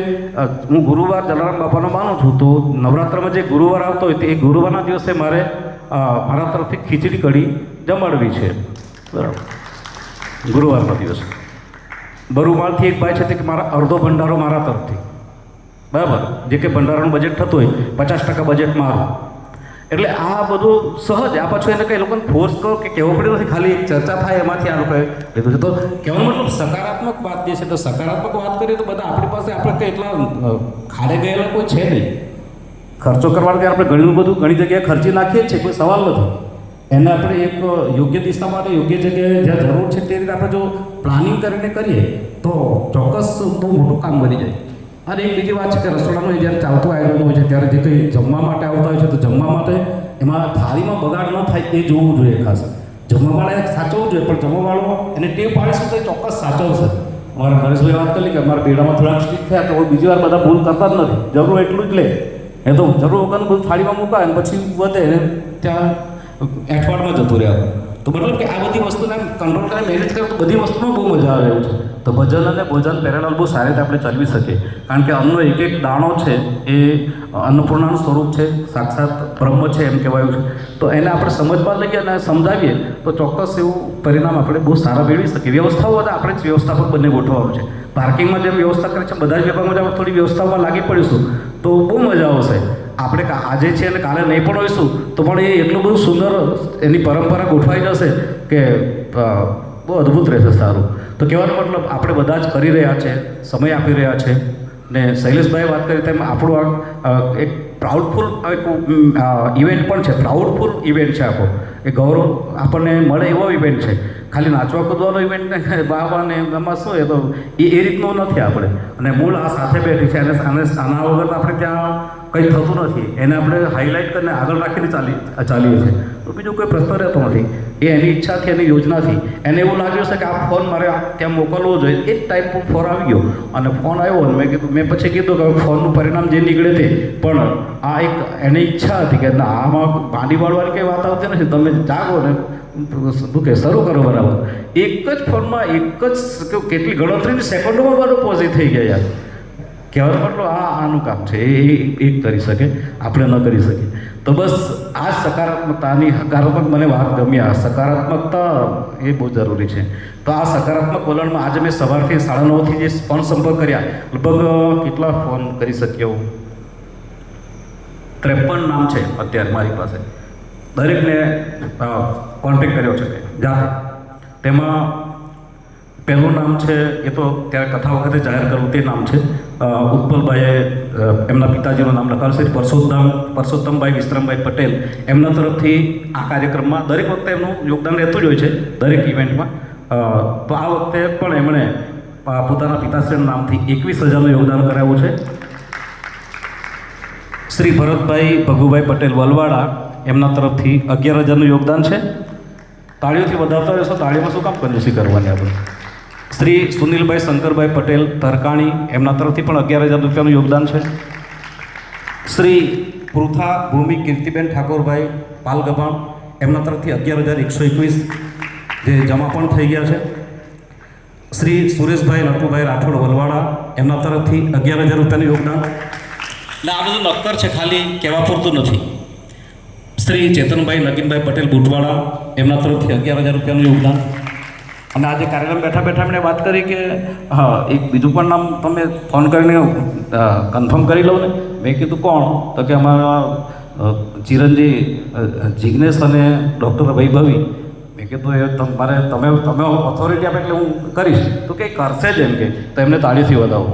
હું ગુરુવાર જલારામ બાપાનો માનું છું, તો નવરાત્રમાં જે ગુરુવાર આવતો હોય તો એ ગુરુવારના દિવસે મારે મારા તરફથી ખીચડી કઢી જમાડવી છે, બરાબર, ગુરુવારના દિવસે. બરુમાળથી એક ભાઈ છે તે કે મારા અડધો ભંડારો મારા તરફથી, બરાબર, જે કે ભંડારાનું બજેટ થતું હોય 50% બજેટ મારું. એટલે આ બધું સહજ, આ પાછું એને કંઈ લોકોને ફોર્સ કરો કે કહેવું પડે નથી, ખાલી એક ચર્ચા થાય એમાંથી આ લોકોએ લીધું છે. તો કહેવાનો મતલબ સકારાત્મક વાત જે છે, તો સકારાત્મક વાત કરીએ તો બધા આપણી પાસે આપણે કંઈ એટલા ખાડે ગયેલા કોઈ છે નહીં. ખર્ચો કરવાનો કે આપણે ઘણી જગ્યાએ ખર્ચી નાખીએ જ છીએ, કોઈ સવાલ નથી. એને આપણે એક યોગ્ય દિશા માટે યોગ્ય જગ્યાએ જ્યાં જરૂર છે તે રીતે આપણે જો પ્લાનિંગ કરીને કરીએ તો ચોક્કસ બહુ મોટું કામ બની જાય. અને એક બીજી વાત છે કે રસોડાનું જ્યારે ચાલતું આયોજન હોય છે ત્યારે જે કંઈ જમવા માટે આવતા હોય છે તો જમવા માટે એમાં થાળીમાં બગાડ ન થાય એ જોવું જોઈએ. ખાસ જમવાવાળાએ સાચવવું જોઈએ, પણ જમવાવાળો એને ટેવ પાડીશું તો એ ચોક્કસ સાચવશે. અમારા નરેશભાઈ વાત કરી કે અમારા બેડામાં થોડાક સ્ટીક થયા, તો બીજી વાર બધા ભૂલ કરતા જ નથી, જરૂર એટલું જ લે. એ તો જરૂર વગરનું બધું થાળીમાં મુકાય અને પછી વધે એને ત્યાં એઠવાડમાં જતું રહ્યા. તો મતલબ કે આ બધી વસ્તુને કંટ્રોલ કરીને મેનેજ કરો તો બધી વસ્તુમાં બહુ મજા આવે એવું છે. તો ભજન અને ભોજન પેરેલલ બહુ સારી રીતે આપણે ચલાવી શકીએ, કારણ કે અન્નનો એક એક દાણો છે એ અન્નપૂર્ણાનું સ્વરૂપ છે, સાક્ષાત બ્રહ્મ છે એમ કહેવાયું છે. તો એને આપણે સમજવા લઈએ અને સમજાવીએ તો ચોક્કસ એવું પરિણામ આપણે બહુ સારા મેળવી શકીએ. વ્યવસ્થાઓ બધા આપણે જ વ્યવસ્થા પર બંને ગોઠવવાનું છે. પાર્કિંગમાં જેમ વ્યવસ્થા કરે છે બધા જ વિભાગમાં આપણે થોડી વ્યવસ્થામાં લાગી પડીશું તો બહુ મજા આવશે. આપણે આજે છે અને કાલે નહીં પણ હોઈશું તો પણ એ એટલું બધું સુંદર એની પરંપરા ગોઠવાઈ જશે કે બહુ અદ્ભુત રહેશે. સારું, તો કહેવાનો મતલબ આપણે બધા જ કરી રહ્યા છે, સમય આપી રહ્યા છે. ને શૈલેષભાઈ વાત કરી તેમ આપણું એક પ્રાઉડફુલ ઇવેન્ટ પણ છે, પ્રાઉડફુલ ઇવેન્ટ છે આખો. એ ગૌરવ આપણને મળે એવો ઇવેન્ટ છે. ખાલી નાચવા કૂદવાનો ઇવેન્ટ ને બાબા ને એમાં શું એ તો એ રીતનું નથી આપણે. અને મૂળ આ સાથે બેઠી છે અને આના વગર આપણે ત્યાં કંઈ થતું નથી. એને આપણે હાઇલાઇટ કરીને આગળ રાખીને ચાલીએ છીએ. તો બીજું કોઈ પ્રશ્ન રહેતો નથી. એ એની ઈચ્છાથી, એની યોજનાથી એને એવું લાગ્યું છે કે આ ફોન મારે ત્યાં મોકલવો જોઈએ. એ જ ટાઈમ પર ફોન આવી ગયો અને ફોન આવ્યો અને મેં પછી કીધું કે ફોનનું પરિણામ જે નીકળે તે પણ આ એક એની ઈચ્છા હતી કે ના આમાં ભાંડી વાળવાની કંઈ વાત આવતી નથી, તમે જાગો ને શું કે શરૂ કરો બરાબર. એક જ ફોનમાં એક જ કેટલી ગણતરીની સેકન્ડોમાં બધું પોઝિટ થઈ ગયા યાર. કહેવાનો મતલબ આનું કામ છે, એ કરી શકે, આપણે ન કરી શકીએ. તો બસ આ સકારાત્મકતાની હકારાત્મક મને વાત ગમી. આ સકારાત્મકતા એ બહુ જરૂરી છે. તો આ સકારાત્મક વલણમાં આજે મેં સવારથી 9:30થી જે ફોન સંપર્ક કર્યા, લગભગ કેટલા ફોન કરી શક્યો, 53 નામ છે અત્યારે મારી પાસે. દરેકને કોન્ટેક્ટ કર્યો છે જાતે. તેમાં પહેલું નામ છે એ તો ત્યારે કથા વખતે જાહેર કરવું, તે નામ છે ઉત્પલભાઈએ એમના પિતાજીનું નામ લખાવેલ છે, પરસોત્તમભાઈ વિશ્રામભાઈ પટેલ. એમના તરફથી આ કાર્યક્રમમાં દરેક વખતે એમનું યોગદાન રહેતું જ હોય છે દરેક ઇવેન્ટમાં. તો આ વખતે પણ એમણે પોતાના પિતાશ્રીના નામથી 21,000નું યોગદાન કરાવ્યું છે. શ્રી ભરતભાઈ ભગુભાઈ પટેલ વલવાડા, એમના તરફથી 11,000નું યોગદાન છે. તાળીઓથી વધારતા રહેશો, તાળીમાં શું કામ કંજૂસી કરવાની આપણે. શ્રી સુનિલભાઈ શંકરભાઈ પટેલ તરકાણી, એમના તરફથી પણ 11,000 રૂપિયાનું યોગદાન છે. શ્રી પૃથા ભૂમિ કીર્તિબેન ઠાકોરભાઈ પાલગભાણ, એમના તરફથી 11,121 જે જમા પણ થઈ ગયા છે. શ્રી સુરેશભાઈ નટુભાઈ રાઠોડ વલવાડા, એમના તરફથી 11,000 રૂપિયાનું યોગદાન. ને આ બધું નક્કર છે, ખાલી કહેવા પૂરતું નથી. શ્રી ચેતનભાઈ નગીનભાઈ પટેલ બુટવાડા, એમના તરફથી 11,000 રૂપિયાનું યોગદાન. અને આજે કાર્યક્રમ બેઠા એમણે વાત કરી કે હા એક બીજું પણ નામ તમે ફોન કરીને કન્ફર્મ કરી લો ને. મેં કીધું કોણ? તો કે અમારા ચિરંજી જિજ્ઞેશ અને ડૉક્ટર વૈભવી. મેં કીધું એ તમે ઓથોરિટી આપે એટલે હું કરીશ. તો કંઈ કરશે જ એમ કે, તો એમને તાળીથી વધાવો.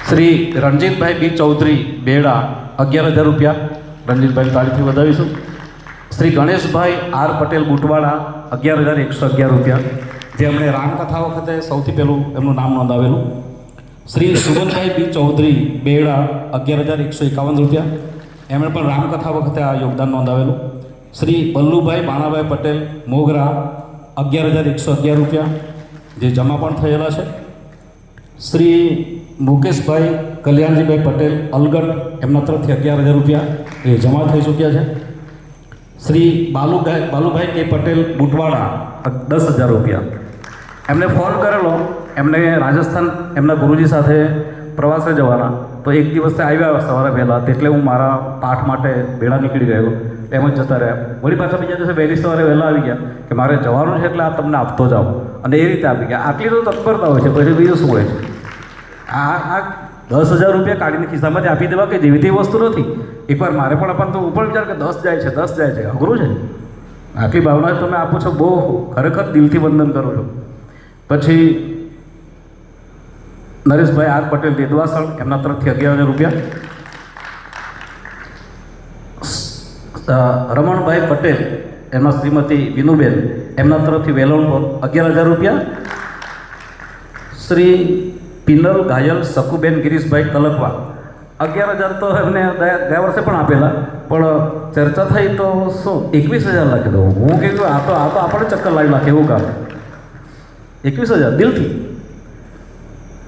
શ્રી રણજીતભાઈ બી ચૌધરી બેડા, 11,000 રૂપિયા રણજીતભાઈ તાળીથી વધાવીશું. શ્રી ગણેશભાઈ આર પટેલ બુટવાડા, 11,111 રૂપિયા, જે એમણે રામકથા વખતે સૌથી પહેલું એમનું નામ નોંધાવેલું. શ્રી સુમનભાઈ બી ચૌધરી બેડા, 11,151 રૂપિયા, એમણે પણ રામકથા વખતે આ યોગદાન નોંધાવેલું. શ્રી બલ્લુભાઈ બાણાભાઈ પટેલ મોગરા, 11,111 રૂપિયા, જે જમા પણ થયેલા છે. શ્રી મુકેશભાઈ કલ્યાણજીભાઈ પટેલ અલગટ, એમના તરફથી 11,000 રૂપિયા એ જમા થઈ ચૂક્યા છે. શ્રી બાલુભાઈ કે પટેલ બુટવાડા, 10,000 રૂપિયા. એમને ફોન કરેલો, એમને રાજસ્થાન એમના ગુરુજી સાથે પ્રવાસે જવાના, તો એક દિવસે આવ્યા સવારે વહેલા, એટલે હું મારા પાઠ માટે બેડા નીકળી ગયેલો, એમ જ જતા રહ્યા. વળી પાછા બીજા દિવસે વહેલી સવારે વહેલા આવી ગયા કે મારે જવાનું છે એટલે આ તમને આપતો જાઓ, અને એ રીતે આપી ગયા. આટલી તો તત્પરતા હોય છે, પછી બીજું શું હોય છે. આ 10,000 રૂપિયા કાઢીને ખિસ્સામાંથી આપી દેવા કે જેવી તેવી વસ્તુ નથી. એકવાર મારે પણ આપવાનું તો હું પણ વિચાર કે 10 જાય છે, અઘરું છે. આટલી ભાવના તમે આપો છો, બહુ ખરેખર દિલથી વંદન કરું છું. પછી નરેશભાઈ આર પટેલ દેદવાસણ, એમના તરફથી 11,000 રૂપિયા. રમણભાઈ પટેલ, એમના શ્રીમતી વિનુબેન, એમના તરફથી વેલણપોર, 11,000 રૂપિયા. શ્રી પિનલ ઘાયલ શકુબેન ગિરીશભાઈ કલકવા, 11,000 તો એમને ગયા વર્ષે પણ આપેલા, પણ ચર્ચા થઈ તો શું 21,000 લાખી દઉં. હું કીધું આ તો આપણે ચક્કર લાવી નાખે એવું કામ. 21,000 દિલથી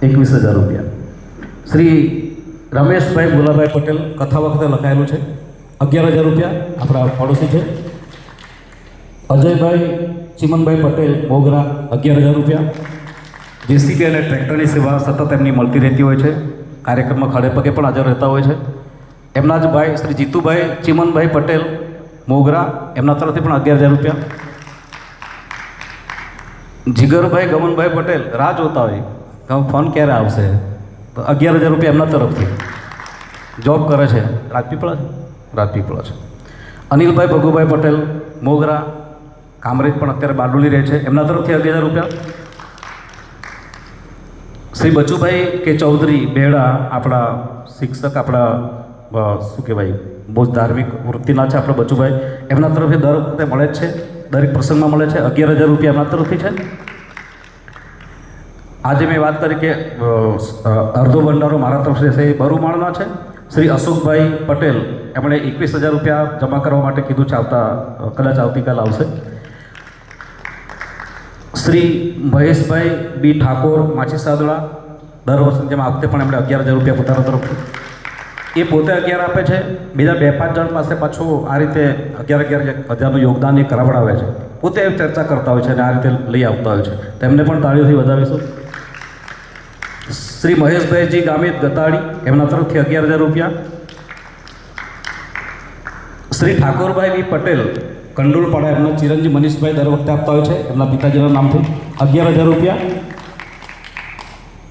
21,000 રૂપિયા. શ્રી રમેશભાઈ ગુલાભાઈ પટેલ કથા વખતે લખાયેલું છે, 11,000 રૂપિયા, આપણા પડોશી છે. અજયભાઈ ચિમનભાઈ પટેલ મોગરા 11,000 રૂપિયા. જેસીબી અને ટ્રેક્ટરની સેવા સતત એમની મળતી રહેતી હોય છે. કાર્યક્રમમાં ખડે પગે પણ હાજર રહેતા હોય છે. એમના જ ભાઈ શ્રી જીતુભાઈ ચિમનભાઈ પટેલ મોગરા, એમના તરફથી પણ 11,000 રૂપિયા. જીગરભાઈ ગમનભાઈ પટેલ રાહ જોતા હોય કે ફોન ક્યારે આવશે, તો 11,000 રૂપિયા એમના તરફથી. જોબ કરે છે રાજપીપળા છે. અનિલભાઈ ભગુભાઈ પટેલ મોગરા, કામરેજ પણ અત્યારે બારડોલી રહે છે, એમના તરફથી 11,000 રૂપિયા. શ્રી બચુભાઈ કે ચૌધરી બેડા, આપણા શિક્ષક, આપણા શું કહેવાય, બહુ ધાર્મિક વૃત્તિના છે આપણા બચુભાઈ, એમના તરફથી દર વખતે મળે જ છે, દરેક પ્રસંગમાં મળે છે. 11,000 રૂપિયા એમના તરફથી છે. આજે મેં વાત કરી કે અડધો ભંડારો મારા તરફથી રહેશે, એ બરુમાળના છે. શ્રી અશોકભાઈ પટેલ, એમણે 21,000 રૂપિયા જમા કરવા માટે કીધું છે, કદાચ આવતીકાલ આવશે. શ્રી મહેશભાઈ બી ઠાકોર માછી સાદડા, દર વર્ષની જેમ આ વખતે પણ એમણે 11,000 રૂપિયા પોતાના તરફથી. એ પોતે 11 આપે છે, બીજા 2-5 જણ પાસે પાછું આ રીતે 11,000 યોગદાન એ કરાવડાવે છે. પોતે ચર્ચા કરતા હોય છે અને આ રીતે લઈ આવતા હોય છે, તેમને પણ તાળીઓથી વધાવીશું. શ્રી મહેશભાઈજી ગામિત ગતાડી, એમના તરફથી 11,000 રૂપિયા. શ્રી ઠાકોરભાઈ બી પટેલ કંડોળપાડા, એમના ચિરંજી મનીષભાઈ દર વખતે આપતા હોય છે, એમના પિતાજીના નામથી 11,000 રૂપિયા.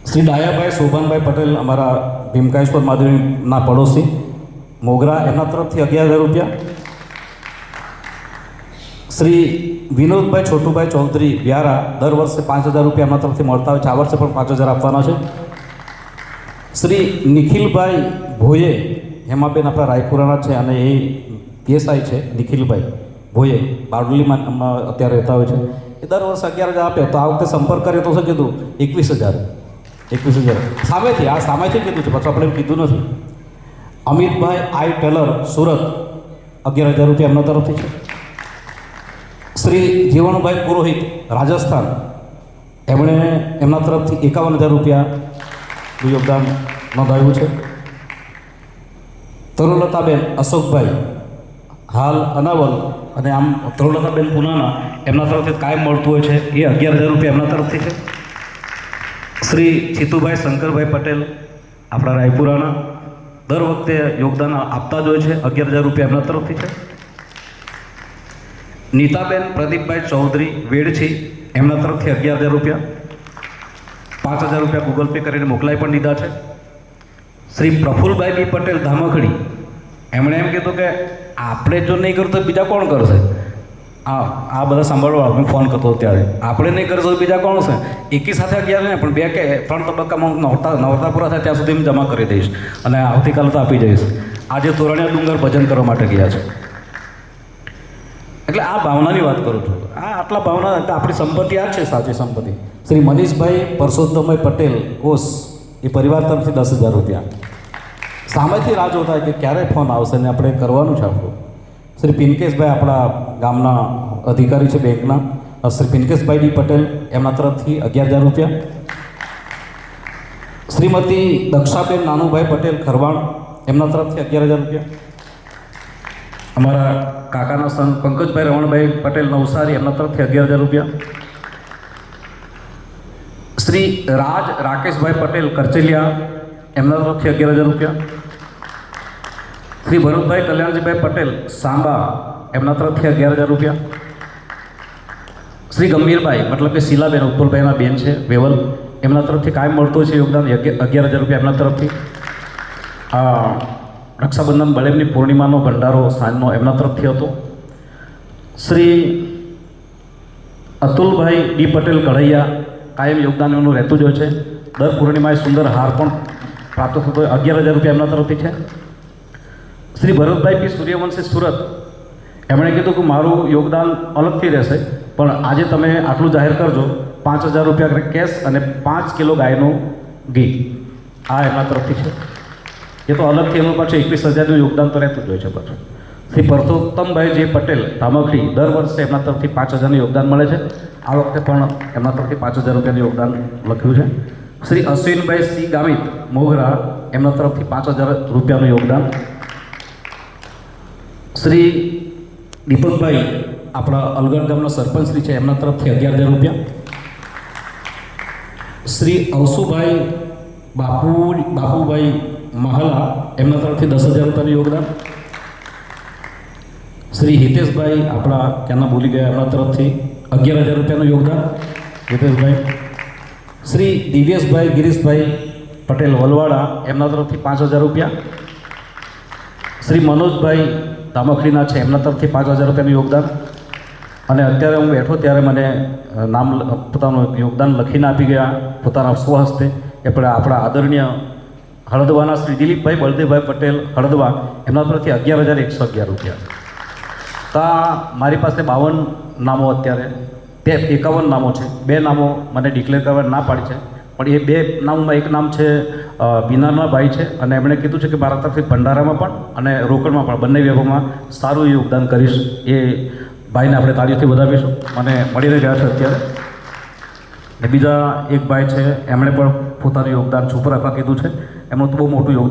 શ્રી ડાયાભાઈ શોભાનભાઈ પટેલ, અમારા ભીમકાયેશ્વર મહાદેવના પડોશી મોગરા, એમના તરફથી 11,000 રૂપિયા. શ્રી વિનોદભાઈ છોટુભાઈ ચૌધરી વ્યારા, દર વર્ષે 5,000 રૂપિયા એમના તરફથી મળતા હોય છે, આ વર્ષે પણ 5,000 આપવાના છે. શ્રી નિખિલભાઈ ભોયે, હેમાબેન આપણા રાયપુરાના છે અને એ પીએસઆઈ છે. નિખિલભાઈ ભોયે બારડોલીમાં અત્યારે રહેતા હોય છે, એ દર વર્ષે 11,000 આપે. તો આ વખતે સંપર્ક કર્યો તો શું કીધું? 21,000 સામેથી કીધું છે, પછી આપણે એમ કીધું નથી. અમિતભાઈ આઈ ટેલર સુરત, 11,000 રૂપિયા એમના તરફથી છે. શ્રી જીવણભાઈ પુરોહિત રાજસ્થાન, એમણે એમના તરફથી 51,000 રૂપિયાનું યોગદાન નોંધાવ્યું છે. તરુલતાબેન અશોકભાઈ હાલ અનાવલ, અને આમ તરુલતાબેન પુનાના, એમના તરફથી કાયમ મળતું હોય છે, એ 11,000 રૂપિયા એમના તરફથી છે. શ્રી જીતુભાઈ શંકરભાઈ પટેલ, આપણા રાયપુરાના, દર વખતે યોગદાન આપતા જ હોય છે, 11,000 રૂપિયા એમના તરફથી છે. નીતાબેન પ્રદીપભાઈ ચૌધરી વેડછી, એમના તરફથી 11,000 રૂપિયા. 5,000 રૂપિયા ગૂગલ પે કરીને મોકલાઈ પણ દીધા છે. શ્રી પ્રફુલભાઈ બી પટેલ ધામખડી, એમણે એમ કીધું કે આપણે જો નહીં કરતો તો બીજા કોણ કરશે? આ બધા સાંભળવા હું ફોન કરતો ત્યારે, આપણે નહીં કરશો તો બીજા કોણ છે? એકી સાથે 11 નહીં, પણ 2 કે 3 તબક્કામાં નવરતા પૂરા થાય ત્યાં સુધી હું જમા કરી દઈશ અને આવતીકાલે તો આપી જઈશ. આજે તોરણિયા ડુંગર ભજન કરવા માટે ગયા છે. એટલે આ ભાવનાની વાત કરું છું. આટલા ભાવના, આપણી સંપત્તિ આ છે, સાચી સંપત્તિ. શ્રી મનીષભાઈ પરસોત્તમભાઈ પટેલ કોસ, એ પરિવાર તરફથી 10,000 રૂપિયા. સામેથી રાહ જોતા હોય કે ક્યારે ફોન આવશે ને આપણે કરવાનું છે આપણું. શ્રી પિનકેશભાઈ, આપણા ગામના અધિકારી છે બેંકના, શ્રી પિનકેશભાઈ ડી પટેલ, એમના તરફથી 11,000 રૂપિયા. શ્રીમતી દક્ષાબેન નાનુભાઈ પટેલ ખરવાણ, એમના તરફથી 11,000 રૂપિયા. અમારા કાકાના સન પંકજભાઈ રમણભાઈ પટેલ નવસારી, એમના તરફથી 11,000 રૂપિયા. શ્રી રાજ રાકેશભાઈ પટેલ કરચેલિયા, એમના તરફથી 11,000 રૂપિયા. શ્રી ભરતભાઈ કલ્યાણજીભાઈ પટેલ સાંબા, એમના તરફથી 11,000 રૂપિયા. શ્રી ગંભીરભાઈ, મતલબ કે શીલાબેન ઉત્પલભાઈના બેન છે વેવલ, એમના તરફથી કાયમ મળતું છે યોગદાન, 11,000 રૂપિયા એમના તરફથી. રક્ષાબંધન બળેવની પૂર્ણિમાનો ભંડારો સાંજનો એમના તરફથી હતો. શ્રી અતુલભાઈ ડી પટેલ કઢૈયા, કાયમ યોગદાન એમનું રહેતું જ હોય છે. દર પૂર્ણિમાએ સુંદર હાર પણ પ્રાપ્ત થતો હોય, 11,000 રૂપિયા એમના તરફથી છે. શ્રી ભરતભાઈ પી સૂર્યવંશી સુરત, એમણે કીધું કે મારું યોગદાન અલગથી રહેશે, પણ આજે તમે આટલું જાહેર કરજો, 5,000 રૂપિયા કેશ અને 5 કિલો ગાયનું ઘી, આ એમના તરફથી છે. એ તો અલગથી એનું પાછું 21,000નું યોગદાન તો રહેતું જ હોય છે પાછું. શ્રી પરસોત્તમભાઈ જે પટેલ ધામખડી, દર વર્ષે એમના તરફથી 5,000નું યોગદાન મળે છે. આ વખતે પણ એમના તરફથી 5,000 રૂપિયાનું યોગદાન લખ્યું છે. શ્રી અશ્વિનભાઈ સી ગામિત મોગરા, એમના તરફથી 5,000 રૂપિયાનું યોગદાન. શ્રી દીપકભાઈ આપણા અલગઢ ગામના સરપંચશ્રી છે એમના તરફથી 11,000 રૂપિયા. શ્રી અવસુભાઈ બાપુભાઈ મહાલા એમના તરફથી 10,000 રૂપિયાનું યોગદાન. શ્રી હિતેશભાઈ આપણા ક્યાંના ભૂલી ગયા એમના તરફથી 11,000 રૂપિયાનું યોગદાન. હિતેશભાઈ. શ્રી દિવ્યેશભાઈ ગિરીશભાઈ પટેલ વલવાડા એમના તરફથી 5,000 રૂપિયા. શ્રી મનોજભાઈ તામખડીના છે એમના તરફથી 5,000 રૂપિયાનું યોગદાન. અને અત્યારે હું બેઠો ત્યારે મને પોતાનું યોગદાન લખીને આપી ગયા પોતાના સ્વહસ્તે. એ પણ આપણા આદરણીય હળદવાના શ્રી દિલીપભાઈ બળદેવભાઈ પટેલ હળદવા એમના તરફથી 11,111 રૂપિયા. મારી પાસે 52 નામો અત્યારે 51 નામો છે. 2 નામો મને ડિક્લેર કરવા ના પાડી છે, પણ એ 2 નામોમાં એક નામ છે બિનારના ભાઈ છે, અને એમણે કીધું છે કે મારા તરફથી ભંડારામાં પણ અને રોકડમાં પણ બંને વ્યવહારમાં સારું યોગદાન કરીશ. એ ભાઈને આપણે તાળીઓથી વધાવીશું. મને મળીને ગયા છે અત્યારે. ને બીજા એક ભાઈ છે એમણે પણ પોતાનું યોગદાન ચૂપ રાખવા કીધું છે. એમનું તો બહુ મોટું યોગદાન